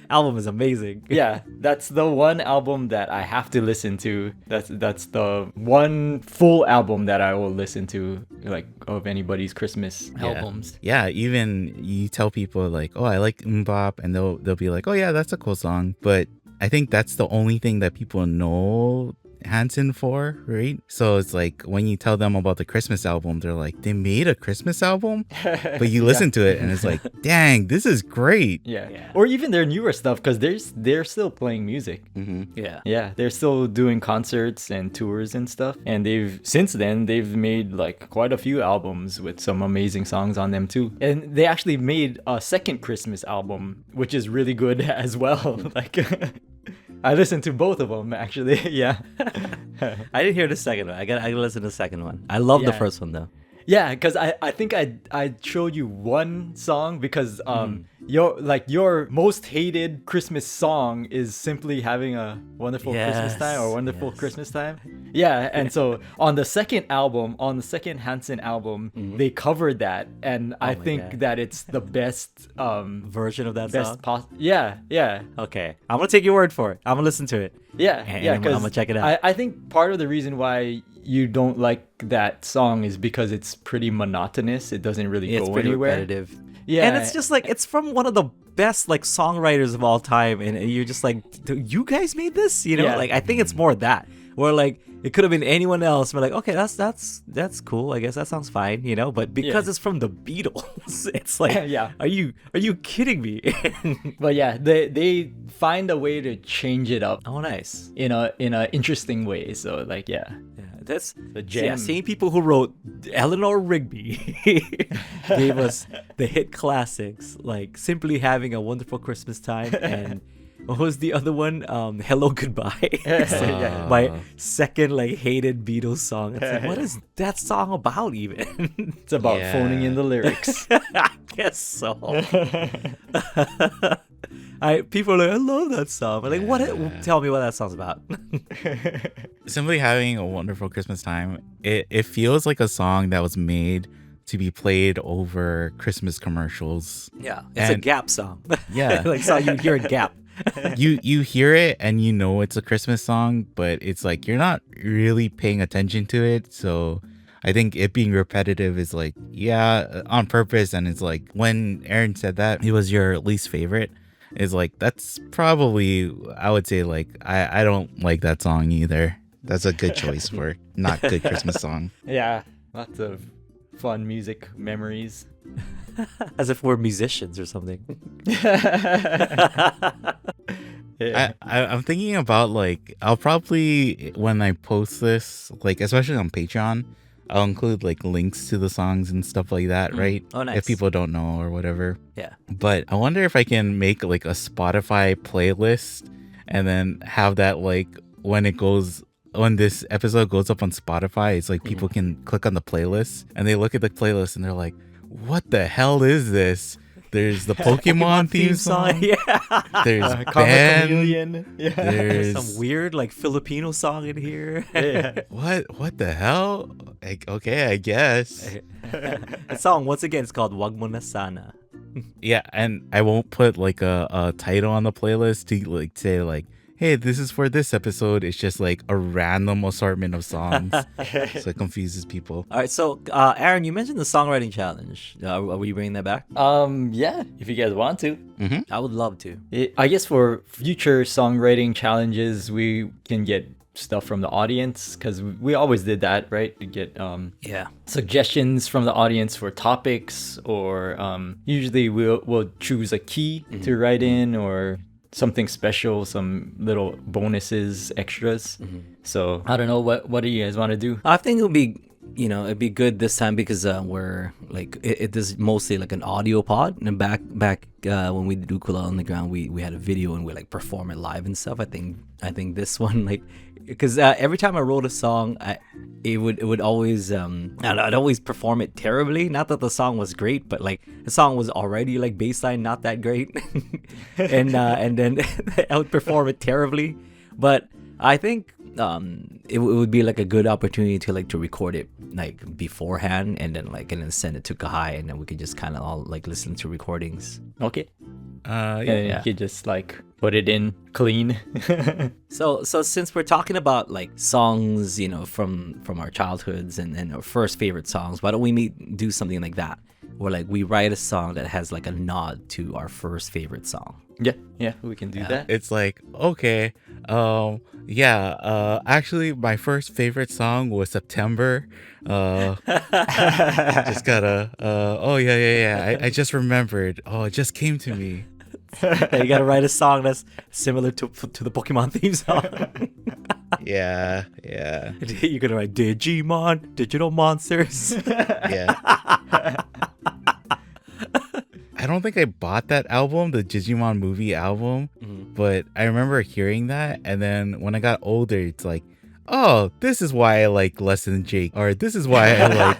album is amazing. Yeah, that's the one album that I have to listen to. That's the one full album that I will listen to, like of anybody's Christmas albums. Yeah, even you tell people like, oh, I like Bop, and they'll be like, oh yeah, that's a cool song. But I think that's the only thing that people know Hanson for, right? So it's like when you tell them about the Christmas album, they're like, they made a Christmas album? But you listen to it and it's like, dang, this is great. Yeah. Or even their newer stuff, because they're still playing music. Yeah, They're still doing concerts and tours and stuff. And since then they've made like quite a few albums with some amazing songs on them too. And they actually made a second Christmas album, which is really good as well. Like I listened to both of them actually. Yeah. I didn't hear the second one. I gotta listen to the second one. I love the first one though. Yeah, because I think I showed you one song because your most hated Christmas song is Simply Having a Wonderful Christmas Time or Wonderful Christmas Time. Yeah, and so on the second Hanson album, they covered that, and I think that it's the best Version of that song. Yeah. Okay, I'm gonna take your word for it. I'm gonna listen to it. Yeah, And yeah. I'm gonna check it out. I think part of the reason why you don't like that song is because it's pretty monotonous. It doesn't really It's go pretty anywhere. repetitive. Yeah, And it's just like, it's from one of the best like songwriters of all time, and you're just like, you guys made this, you know? Yeah. Like I think it's more that, where like it could have been anyone else. We're like, okay, that's cool. I guess that sounds fine, you know? But because it's from the Beatles, it's like, Yeah. are you kidding me? But yeah, they find a way to change it up Oh, nice. in a interesting way. So like yeah. Yeah, that's The gem. same people who wrote Eleanor Rigby gave us the hit classics like Simply Having a Wonderful Christmas Time and what was the other one? Hello Goodbye. It's like my second like hated Beatles song. It's like, what is that song about even? It's about phoning in the lyrics. I guess so. People are like, I love that song. I'm like, what? Tell me what that song's about. Simply Having a Wonderful Christmas Time, it feels like a song that was made to be played over Christmas commercials. Yeah, it's a Gap song. Yeah. Like song you hear in Gap. You hear it and you know it's a Christmas song, but it's like you're not really paying attention to it. So I think it being repetitive is like, on purpose. And it's like when Aaron said that it was your least favorite, is like, that's probably, I would say like, I don't like that song either. That's a good choice for not good Christmas song. Yeah, lots of fun music memories. As if we're musicians or something. Yeah. I'm thinking about like, I'll probably, when I post this, like especially on Patreon, I'll include like links to the songs and stuff like that, right? Oh, nice. If people don't know or whatever. Yeah. But I wonder if I can make like a Spotify playlist and then have that like when this episode goes up on Spotify, it's like people can click on the playlist and they look at the playlist and they're like, what the hell is this? There's the Pokemon theme song. Yeah. There's Comic Ben. Chameleon. Yeah. There's Some weird like Filipino song in here. Yeah. what the hell? Like, okay, I guess. The song, once again, it's called Wag Mo Na Sana. Yeah, and I won't put like a title on the playlist to like say like, hey, this is for this episode. It's just like a random assortment of songs. So it confuses people. All right, so Aaron, you mentioned the songwriting challenge. Are we bringing that back? Yeah, if you guys want to. I would love to. I guess for future songwriting challenges, we can get stuff from the audience, because we always did that, right? To get suggestions from the audience for topics, or usually we'll choose a key to write in, or something special, some little bonuses, extras. So I don't know, what do you guys want to do? I think it would be, it'd be good this time because we're like it is mostly like an audio pod, and back when we did Ukulele on the Ground, we had a video and we like perform it live and stuff. I think this one, like, because every time I wrote a song, it would always I'd always perform it terribly. Not that the song was great, but like the song was already like baseline not that great, and then I would perform it terribly. But I think it would be like a good opportunity to record it like beforehand, and then send it to Kahai, and then we could just kind of all like listen to recordings. Okay. Yeah. You could just like put it in clean. So since we're talking about like songs, from our childhoods and our first favorite songs, why don't we do something like that, where like we write a song that has like a nod to our first favorite song? Yeah, we can do that. It's like, okay, actually my first favorite song was September. Just gotta I just remembered. Oh, it just came to me. You gotta write a song that's similar to the Pokemon theme song. Yeah. You're gonna write Digimon, Digital Monsters. Yeah. I don't think I bought that album, the Digimon movie album, but I remember hearing that, and then when I got older, it's like, oh, this is why I like Less Than Jake, or this is why I like.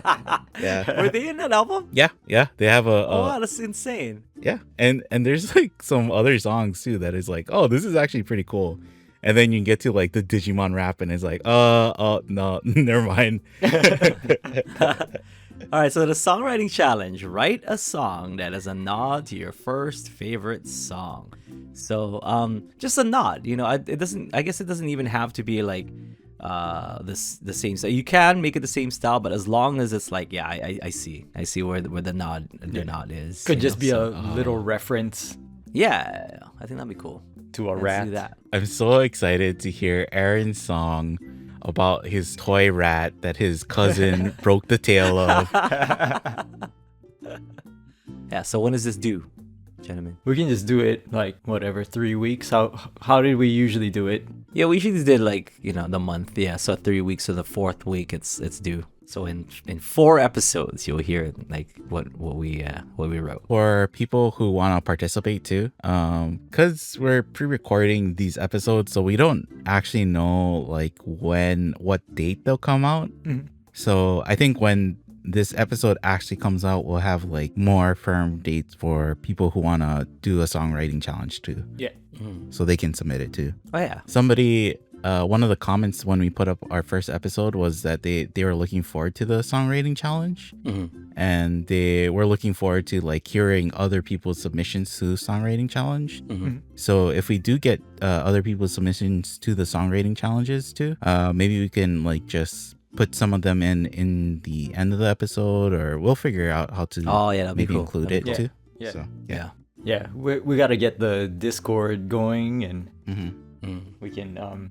Yeah. Were they in that album? Yeah. They have a. Oh, wow, that's insane. Yeah, and there's like some other songs too that is like, oh, this is actually pretty cool. And then you get to like the Digimon rap, and it's like, no, never mind. All right, so the songwriting challenge: write a song that is a nod to your first favorite song. So, just a nod. It doesn't. I guess it doesn't even have to be like the same style. You can make it the same style, but as long as it's like, I see where the nod is. Could just be a little reference. Yeah, I think that'd be cool. To a Let's rat. do that. I'm so excited to hear Aaron's song about his toy rat that his cousin broke the tail of. Yeah, so when does this due, gentlemen? We can just do it like 3 weeks. How did we usually do it? Yeah, we usually did like the month. Yeah, so 3 weeks. So the fourth week, it's due. So in 4 episodes, you'll hear like what we wrote. For people who want to participate too, because we're pre-recording these episodes, so we don't actually know like what date they'll come out. So I think when this episode actually comes out, we'll have like more firm dates for people who want to do a songwriting challenge too. Yeah. So they can submit it too. Oh yeah. Somebody, one of the comments when we put up our first episode was that they were looking forward to the songwriting challenge, and they were looking forward to like hearing other people's submissions to the songwriting challenge. So if we do get other people's submissions to the songwriting challenges too, maybe we can like just put some of them in the end of the episode, or we'll figure out how to maybe include it too. Yeah. So, Yeah, we got to get the Discord going, and we can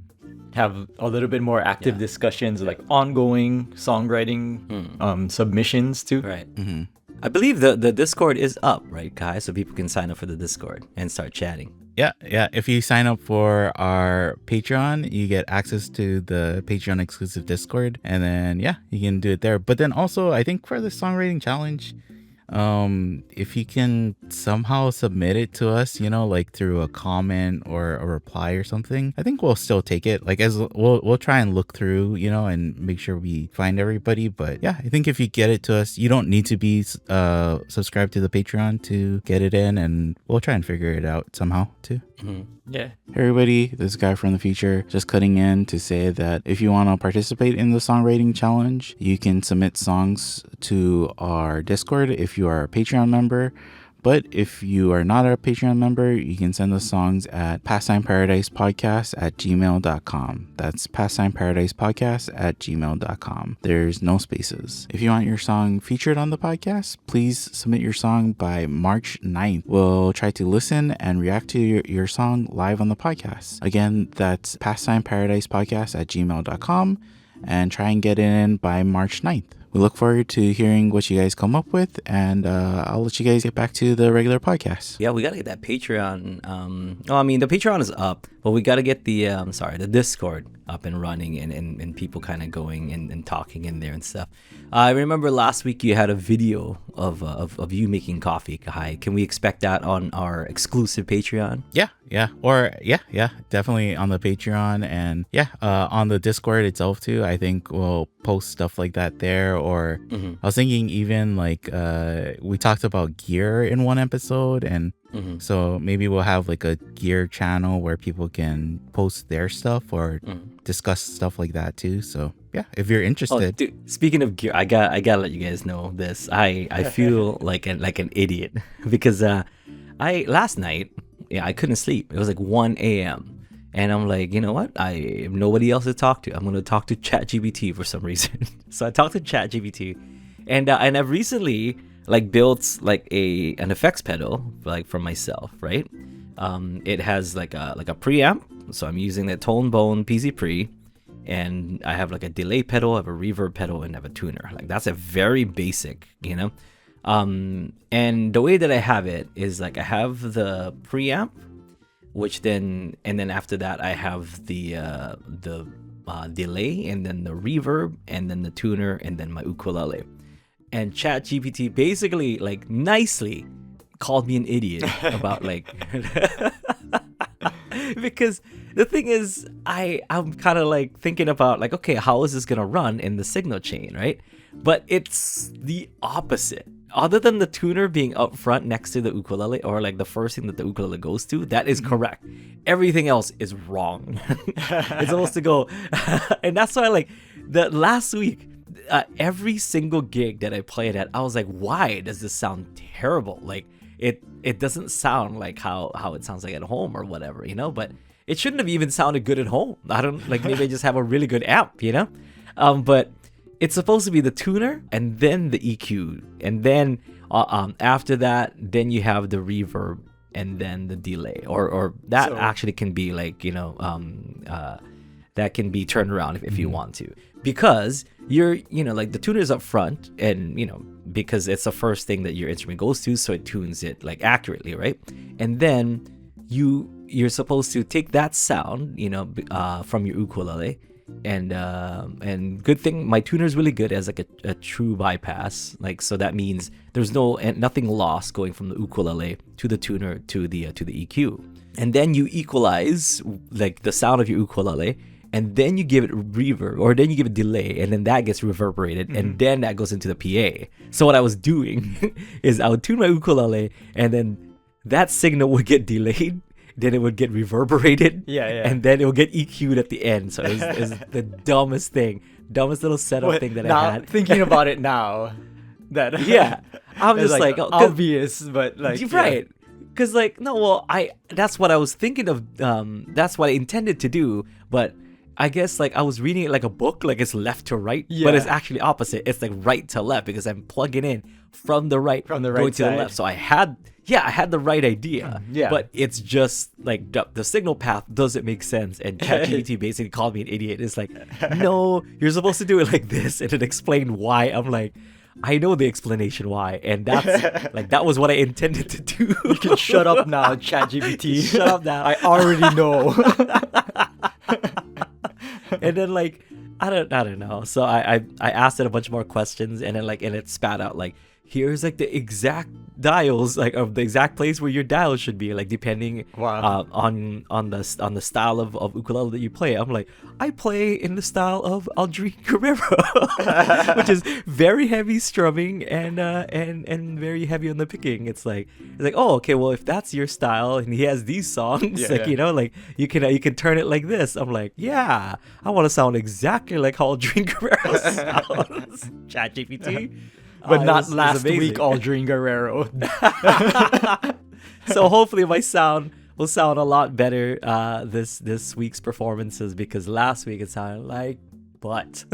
have a little bit more active discussions, like ongoing songwriting submissions too. Right. I believe the Discord is up, right, Kai? So people can sign up for the Discord and start chatting. Yeah. If you sign up for our Patreon, you get access to the Patreon exclusive Discord, and then you can do it there. But then also, I think for the songwriting challenge, if you can somehow submit it to us, like through a comment or a reply or something, I think we'll still take it. Like, as we'll try and look through, and make sure we find everybody. But I think if you get it to us, you don't need to be subscribed to the Patreon to get it in, and we'll try and figure it out somehow too. Yeah. Hey everybody, this is Guy from the future, just cutting in to say that if you want to participate in the songwriting challenge, you can submit songs to our Discord if you are a Patreon member But if you are not a Patreon member, you can send us songs at pastimeparadisepodcast@gmail.com. That's pastimeparadisepodcast@gmail.com. There's no spaces. If you want your song featured on the podcast, please submit your song by March 9th. We'll try to listen and react to your song live on the podcast. Again, that's pastimeparadisepodcast@gmail.com, and try and get it in by March 9th. We look forward to hearing what you guys come up with, and I'll let you guys get back to the regular podcast. Yeah, we gotta get that Patreon. The Patreon is up, but we gotta get the Discord up and running, and people kind of going and talking in there and stuff. I remember last week you had a video of you making coffee, Kahai. Can we expect that on our exclusive Patreon? Yeah, definitely on the Patreon, and on the Discord itself too. I think we'll post stuff like that there. Or I was thinking even like we talked about gear in one episode, and so maybe we'll have like a gear channel where people can post their stuff or discuss stuff like that too. So yeah, if you're interested. Oh, dude, speaking of gear, I gotta let you guys know this. I feel like an idiot because last night I couldn't sleep. It was like 1 a.m. and I'm like, you know what? I have nobody else to talk to. I'm gonna talk to ChatGPT for some reason. So I talked to ChatGPT, and I've recently like built like an effects pedal like for myself, right? It has like a preamp, so I'm using the Tone Bone PC Pre, and I have like a delay pedal, I have a reverb pedal, and I have a tuner. Like that's a very basic, you know. And the way that I have it is like I have the preamp, which then after that I have the delay, and then the reverb, and then the tuner, and then my ukulele. And ChatGPT basically like nicely called me an idiot about like because the thing is I'm kind of like thinking about like, okay, how is this gonna run in the signal chain, right? But it's the opposite. Other than the tuner being up front next to the ukulele, or like the first thing that the ukulele goes to, that is correct. Everything else is wrong. It's supposed to go and that's why like the last week every single gig that I played at, I was like, why does this sound terrible? Like it doesn't sound like how it sounds like at home or whatever, you know. But it shouldn't have even sounded good at home. I don't like, maybe I just have a really good amp, you know. But it's supposed to be the tuner and then the EQ, and then after that, then you have the reverb and then the delay, or that actually can be like, you know, that can be turned around if you want to, because you're, you know, like the tuner is up front, and you know, because it's the first thing that your instrument goes to, so it tunes it like accurately, right? And then you're supposed to take that sound, you know, from your ukulele, and good thing my tuner is really good as like a true bypass, like, so that means there's nothing lost going from the ukulele to the tuner to the EQ. And then you equalize like the sound of your ukulele, and then you give it reverb, or then you give it delay, and then that gets reverberated, and then that goes into the PA. So what I was doing is I would tune my ukulele, and then that signal would get delayed, then it would get reverberated, and then it would get EQ'd at the end. So it was the dumbest little setup thing that I had. Thinking about it now, that I'm just like obvious, but like right. Because like, no, well, that's what I was thinking of. That's what I intended to do, but I guess like I was reading it like a book, like it's left to right, but it's actually opposite. It's like right to left, because I'm plugging in from the right going to the left. So I had the right idea, but it's just like the signal path doesn't make sense. And ChatGPT basically called me an idiot. It's like, no, you're supposed to do it like this, and it explained why. I'm like, I know the explanation why, and that's like, that was what I intended to do. You can shut up now, ChatGPT. Shut up now. I already know. And then like, I don't know. So I asked it a bunch more questions, and then like, and it spat out like, here's like the exact dials, like of the exact place where your dials should be, like depending on the style of ukulele that you play. I'm like, I play in the style of Aldrine Guerrero, which is very heavy strumming and very heavy on the picking. It's like, oh, okay, well, if that's your style and he has these songs, you know, like you can turn it like this. I'm like, yeah, I want to sound exactly like how Aldrine Guerrero sounds. ChatGPT. but it not was last amazing. week, Aldrine Guerrero. So hopefully my sound will sound a lot better this week's performances, because last week it sounded like butt.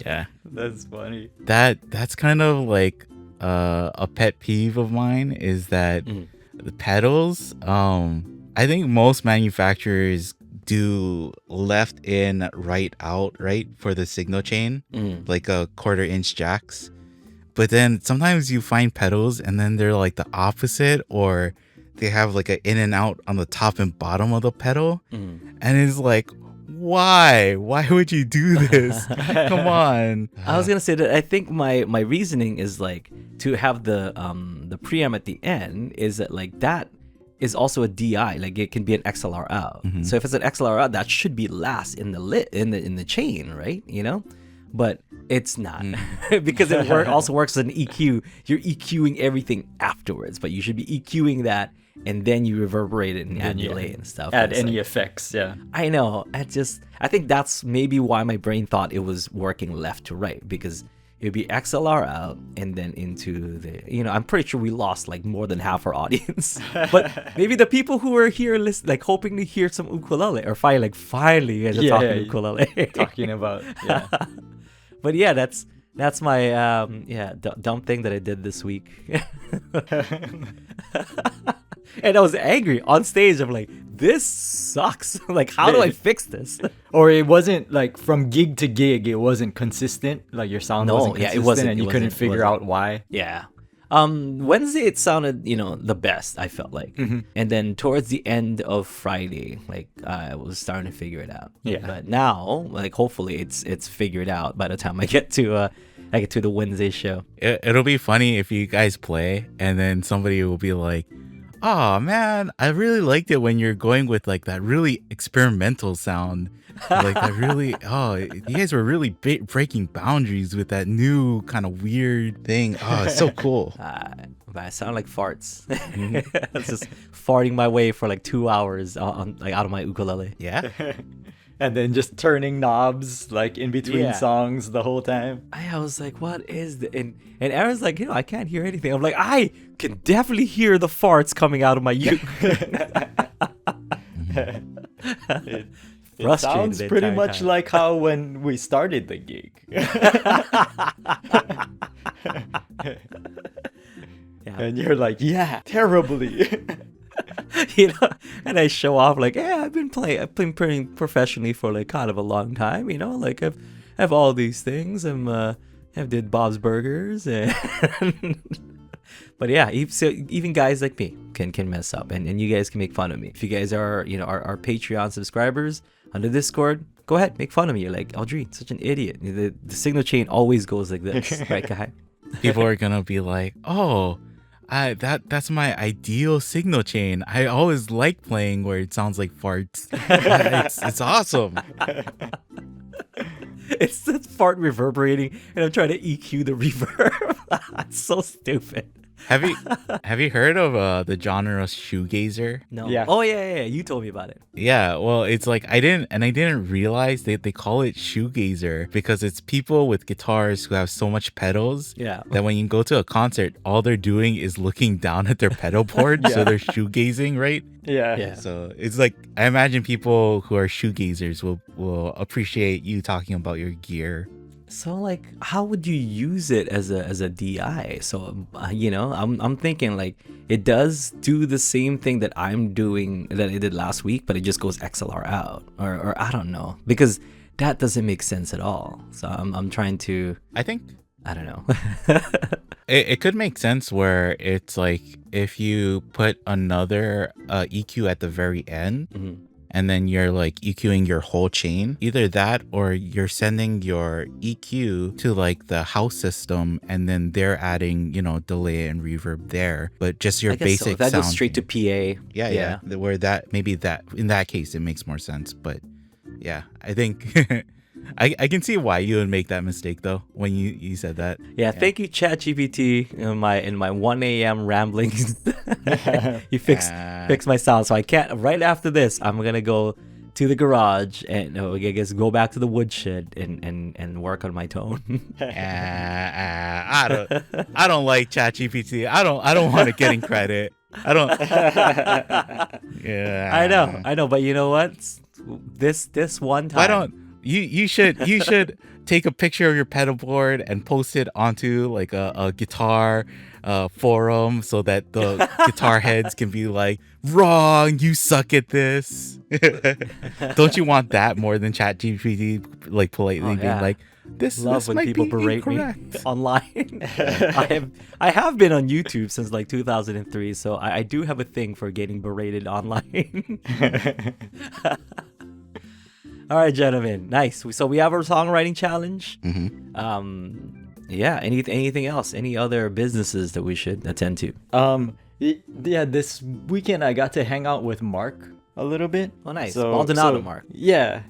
Yeah. That's funny. That's kind of like a pet peeve of mine, is that the pedals, I think most manufacturers do left in, right out, right, for the signal chain, like a 1/4 inch jacks. But then sometimes you find pedals and then they're like the opposite, or they have like an in and out on the top and bottom of the pedal. And it's like, why would you do this? Come on. I was gonna say that I think my reasoning is like to have the preamp at the end is that like that is also a DI, like it can be an XLR out. So if it's an XLR out, that should be last in the chain, right? You know, but it's not because it also works as an EQ. You're EQing everything afterwards, but you should be EQing that and then you reverberate it and add delay and stuff. Add and any effects, yeah. I know. I think that's maybe why my brain thought it was working left to right, because it'd be XLR out and then into the, I'm pretty sure we lost like more than half our audience. But maybe the people who are here like hoping to hear some ukulele, or finally you guys are talking ukulele. Talking about, yeah. But yeah, that's my dumb thing that I did this week. And I was angry on stage. I'm like, this sucks. Like, how do I fix this? Or it wasn't like from gig to gig, it wasn't consistent. Like your sound wasn't consistent, and you couldn't figure out why. Yeah. Wednesday it sounded, the best, I felt like. And then towards the end of Friday, like I was starting to figure it out. Yeah. But now, like hopefully it's figured out by the time I get to the Wednesday show. It'll be funny if you guys play and then somebody will be like, oh man, I really liked it when you're going with like that really experimental sound. Like that really, you guys were really breaking boundaries with that new kind of weird thing. Oh, it's so cool. But I sound like farts. I was just farting my way for like 2 hours like out of my ukulele. Yeah. And then just turning knobs like in between songs the whole time. I was like, what is the and Aaron's like, I can't hear anything. I'm like, I can definitely hear the farts coming out of my uke. It sounds pretty much like how when we started the gig. And you're like, yeah, terribly. And I show off like, yeah, I've been playing professionally for like kind of a long time, like I have all these things. I've did Bob's Burgers, and but yeah, even guys like me can mess up, and you guys can make fun of me. If you guys are our Patreon subscribers on the Discord, go ahead, make fun of me. You're like, Aldrine, such an idiot. The signal chain always goes like this, right, Kahai? People are gonna be like, oh, that's my ideal signal chain. I always like playing where it sounds like farts. It's awesome. It's that fart reverberating, and I'm trying to EQ the reverb. It's so stupid. Have you heard of the genre shoegazer? No. Yeah. Oh yeah. You told me about it. Yeah. Well, it's like I didn't realize they call it shoegazer because it's people with guitars who have so much pedals. Yeah. That when you go to a concert, all they're doing is looking down at their pedal board, so they're shoegazing, right? Yeah. So it's like I imagine people who are shoegazers will appreciate you talking about your gear. So like, how would you use it as a DI? So I'm thinking like it does do the same thing that I'm doing that it did last week, but it just goes XLR out, or I don't know, because that doesn't make sense at all. So I'm trying to. I don't know. It could make sense where it's like if you put another EQ at the very end. And then you're like EQing your whole chain. Either that or you're sending your EQ to like the house system and then they're adding, delay and reverb there. But just your basic that sound. Goes straight to PA. Yeah. Where in that case it makes more sense. But yeah, I think I can see why you would make that mistake though when you said that. Yeah, thank you ChatGPT in my 1 a.m. ramblings. You fixed my sound, so I can't. Right after this, I'm gonna go to the garage and I guess go back to the woodshed and work on my tone. I don't like ChatGPT. I don't want to get in credit. I don't. Yeah. I know, but you know what? This one time. Why don't you should take a picture of your pedal board and post it onto like a guitar forum so that the guitar heads can be like, wrong, you suck at this. Don't you want that more than ChatGPT like politely being like, this when might people be berate incorrect. me online. I have been on YouTube since like 2003, so I do have a thing for getting berated online. All right, gentlemen, nice. So we have our songwriting challenge. Yeah. Anything else? Any other businesses that we should attend to? Yeah, this weekend I got to hang out with Mark a little bit. Oh, nice. Maldonado, Mark. Yeah.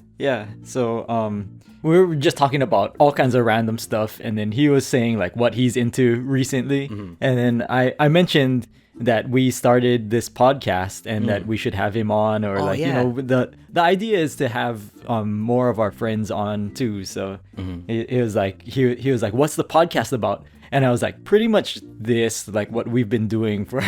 So we were just talking about all kinds of random stuff, and then he was saying like what he's into recently, and then I mentioned that we started this podcast and that we should have him on, or the idea is to have more of our friends on too. So he was like, what's the podcast about? And I was like, pretty much this, like what we've been doing for,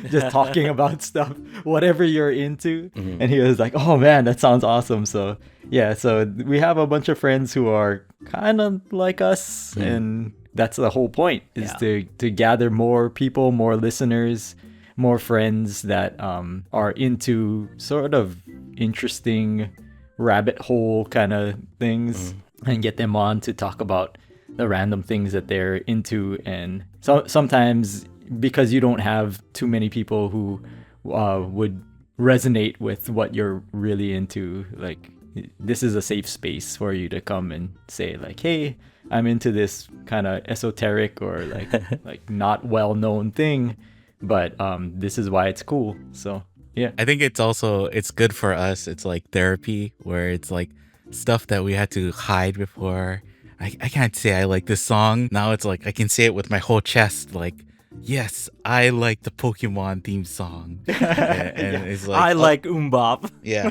just talking about stuff, whatever you're into. And he was like, oh man, that sounds awesome. So yeah, so we have a bunch of friends who are kind of like us, and that's the whole point, is to gather more people, more listeners, more friends that are into sort of interesting rabbit hole kind of things, and get them on to talk about the random things that they're into. And so sometimes, because you don't have too many people who would resonate with what you're really into, like this is a safe space for you to come and say like, hey, I'm into this kind of esoteric or like not well known thing, but this is why it's cool. So yeah, I think it's good for us. It's like therapy, where it's like stuff that we had to hide before. I can't say I like this song. Now it's like I can say it with my whole chest, like, yes, I like the Pokemon theme song. And it's like, I like Umbop. Yeah.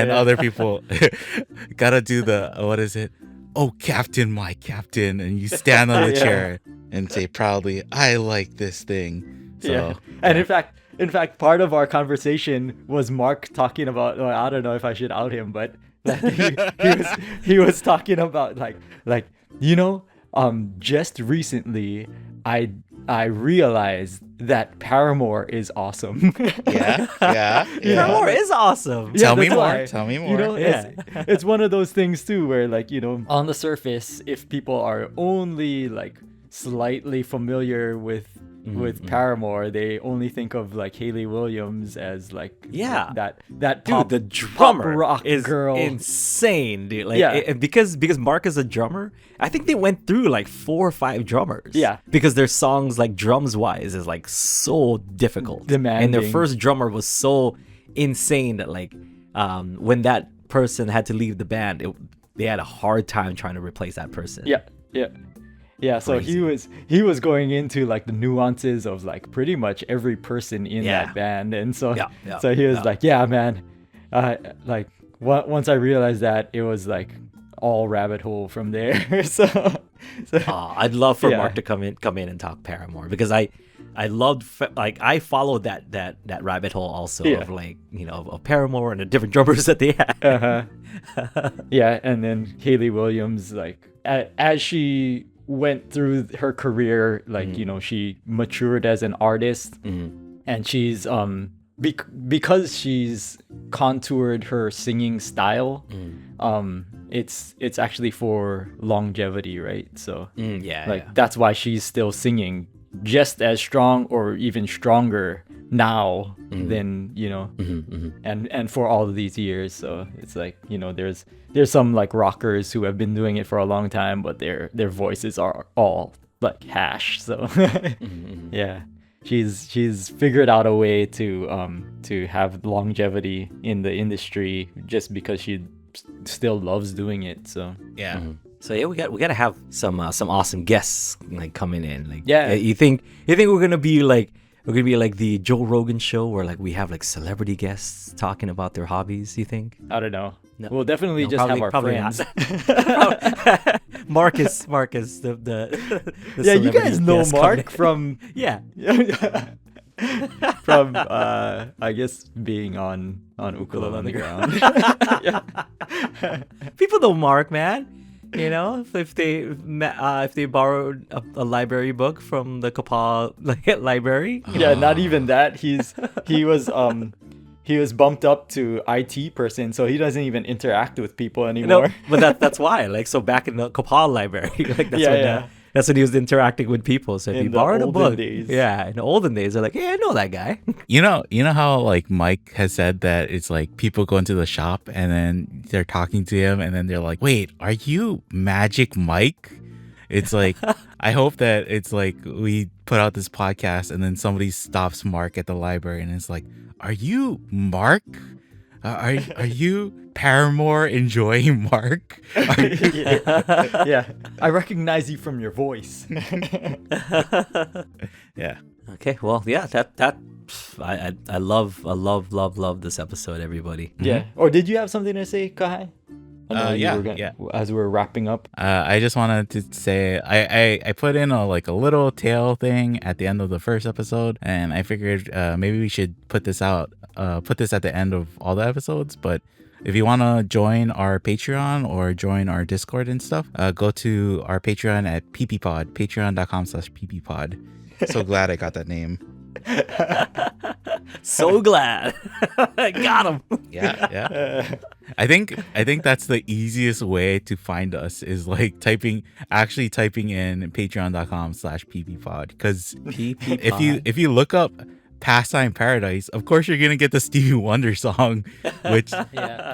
Other people gotta do the, what is it? Oh, Captain, my Captain. And you stand on the chair and say proudly, I like this thing. So, And in fact, part of our conversation was Mark talking about, well, I don't know if I should out him, but like he was talking about like just recently I realized that Paramore is awesome. Yeah. Paramore is awesome. Tell me that's more. why, it's one of those things too, where like, on the surface, if people are only like slightly familiar with Paramore, they only think of like Hayley Williams as like that pop, dude, the drummer pop rock is girl, insane, dude. Like because Mark is a drummer, I think they went through like 4 or 5 drummers. Yeah, because their songs, like drums wise, is like so difficult, demanding, and their first drummer was so insane that like when that person had to leave the band, they had a hard time trying to replace that person. Yeah, so he was going into like the nuances of like pretty much every person in that band, and so he was like, yeah, man, like once I realized that, it was like all rabbit hole from there. so I'd love for Mark to come in and talk Paramore, because I loved, like, I followed that rabbit hole also of like, of Paramore and the different drummers that they had. Yeah, and then Hayley Williams, like as she went through her career, like she matured as an artist, and she's because she's contoured her singing style, it's actually for longevity, right? So that's why she's still singing just as strong or even stronger now than and for all of these years. So it's like, there's some like rockers who have been doing it for a long time, but their voices are all like hash. So yeah, she's figured out a way to have longevity in the industry just because she still loves doing it. So So yeah, we gotta have some awesome guests like coming in. Like, you think we're gonna be like We're gonna be like the Joe Rogan show where like we have like celebrity guests talking about their hobbies. You think? I don't know. No. We'll definitely No, just have probably our friends. not. Marcus, the Yeah, you guys celebrity know guest Mark coming. from Yeah. from I guess being on Ukulele on the Ground. People know Mark, man. You know, if they borrowed a library book from the Kapal library. Yeah, not even that. He was bumped up to IT person, so he doesn't even interact with people anymore. No, but that's why. Like, so back in the Kapal library, like that's when he was interacting with people. So if In he the borrowed a olden book, days. yeah, in the olden days, they're like, hey, I know that guy. You know how like Mike has said that it's like people go into the shop and then they're talking to him and then they're like, wait, are you Magic Mike? It's like, I hope that it's like we put out this podcast and then somebody stops Mark at the library and it's like, are you Mark? Are you Paramore enjoying Mark? Yeah, I recognize you from your voice. Yeah. Okay, well, yeah, that I love this episode, everybody. Yeah. Or did you have something to say, Kahai? I know you Yeah, were yeah. As we're wrapping up. I just wanted to say I put in a little tail thing at the end of the first episode, and I figured maybe we should put this at the end of all the episodes. But if you want to join our Patreon or join our Discord and stuff, go to our Patreon at PPPod, patreon.com/PPPod. So glad I got that name. So glad. I got him. Yeah. I think that's the easiest way to find us is like typing in patreon.com/PPPod, because if you look up Pastime Paradise, of course you're gonna get the Stevie Wonder song, which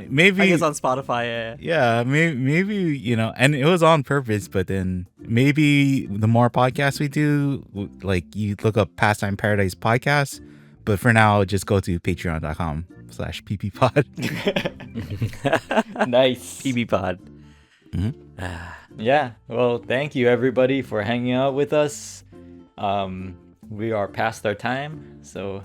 maybe I guess on Spotify. yeah, maybe you know, and it was on purpose, but then maybe the more podcasts we do, like you look up Pastime Paradise podcast, but for now just go to patreon.com/PPPod. Nice. PPPod. Yeah. Well, thank you everybody for hanging out with us. We are past our time, so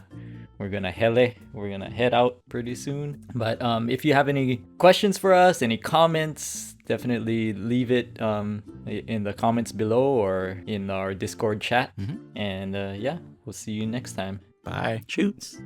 we're gonna head out pretty soon. But if you have any questions for us, any comments, definitely leave it in the comments below or in our Discord chat. And yeah, we'll see you next time. Bye. Shoots.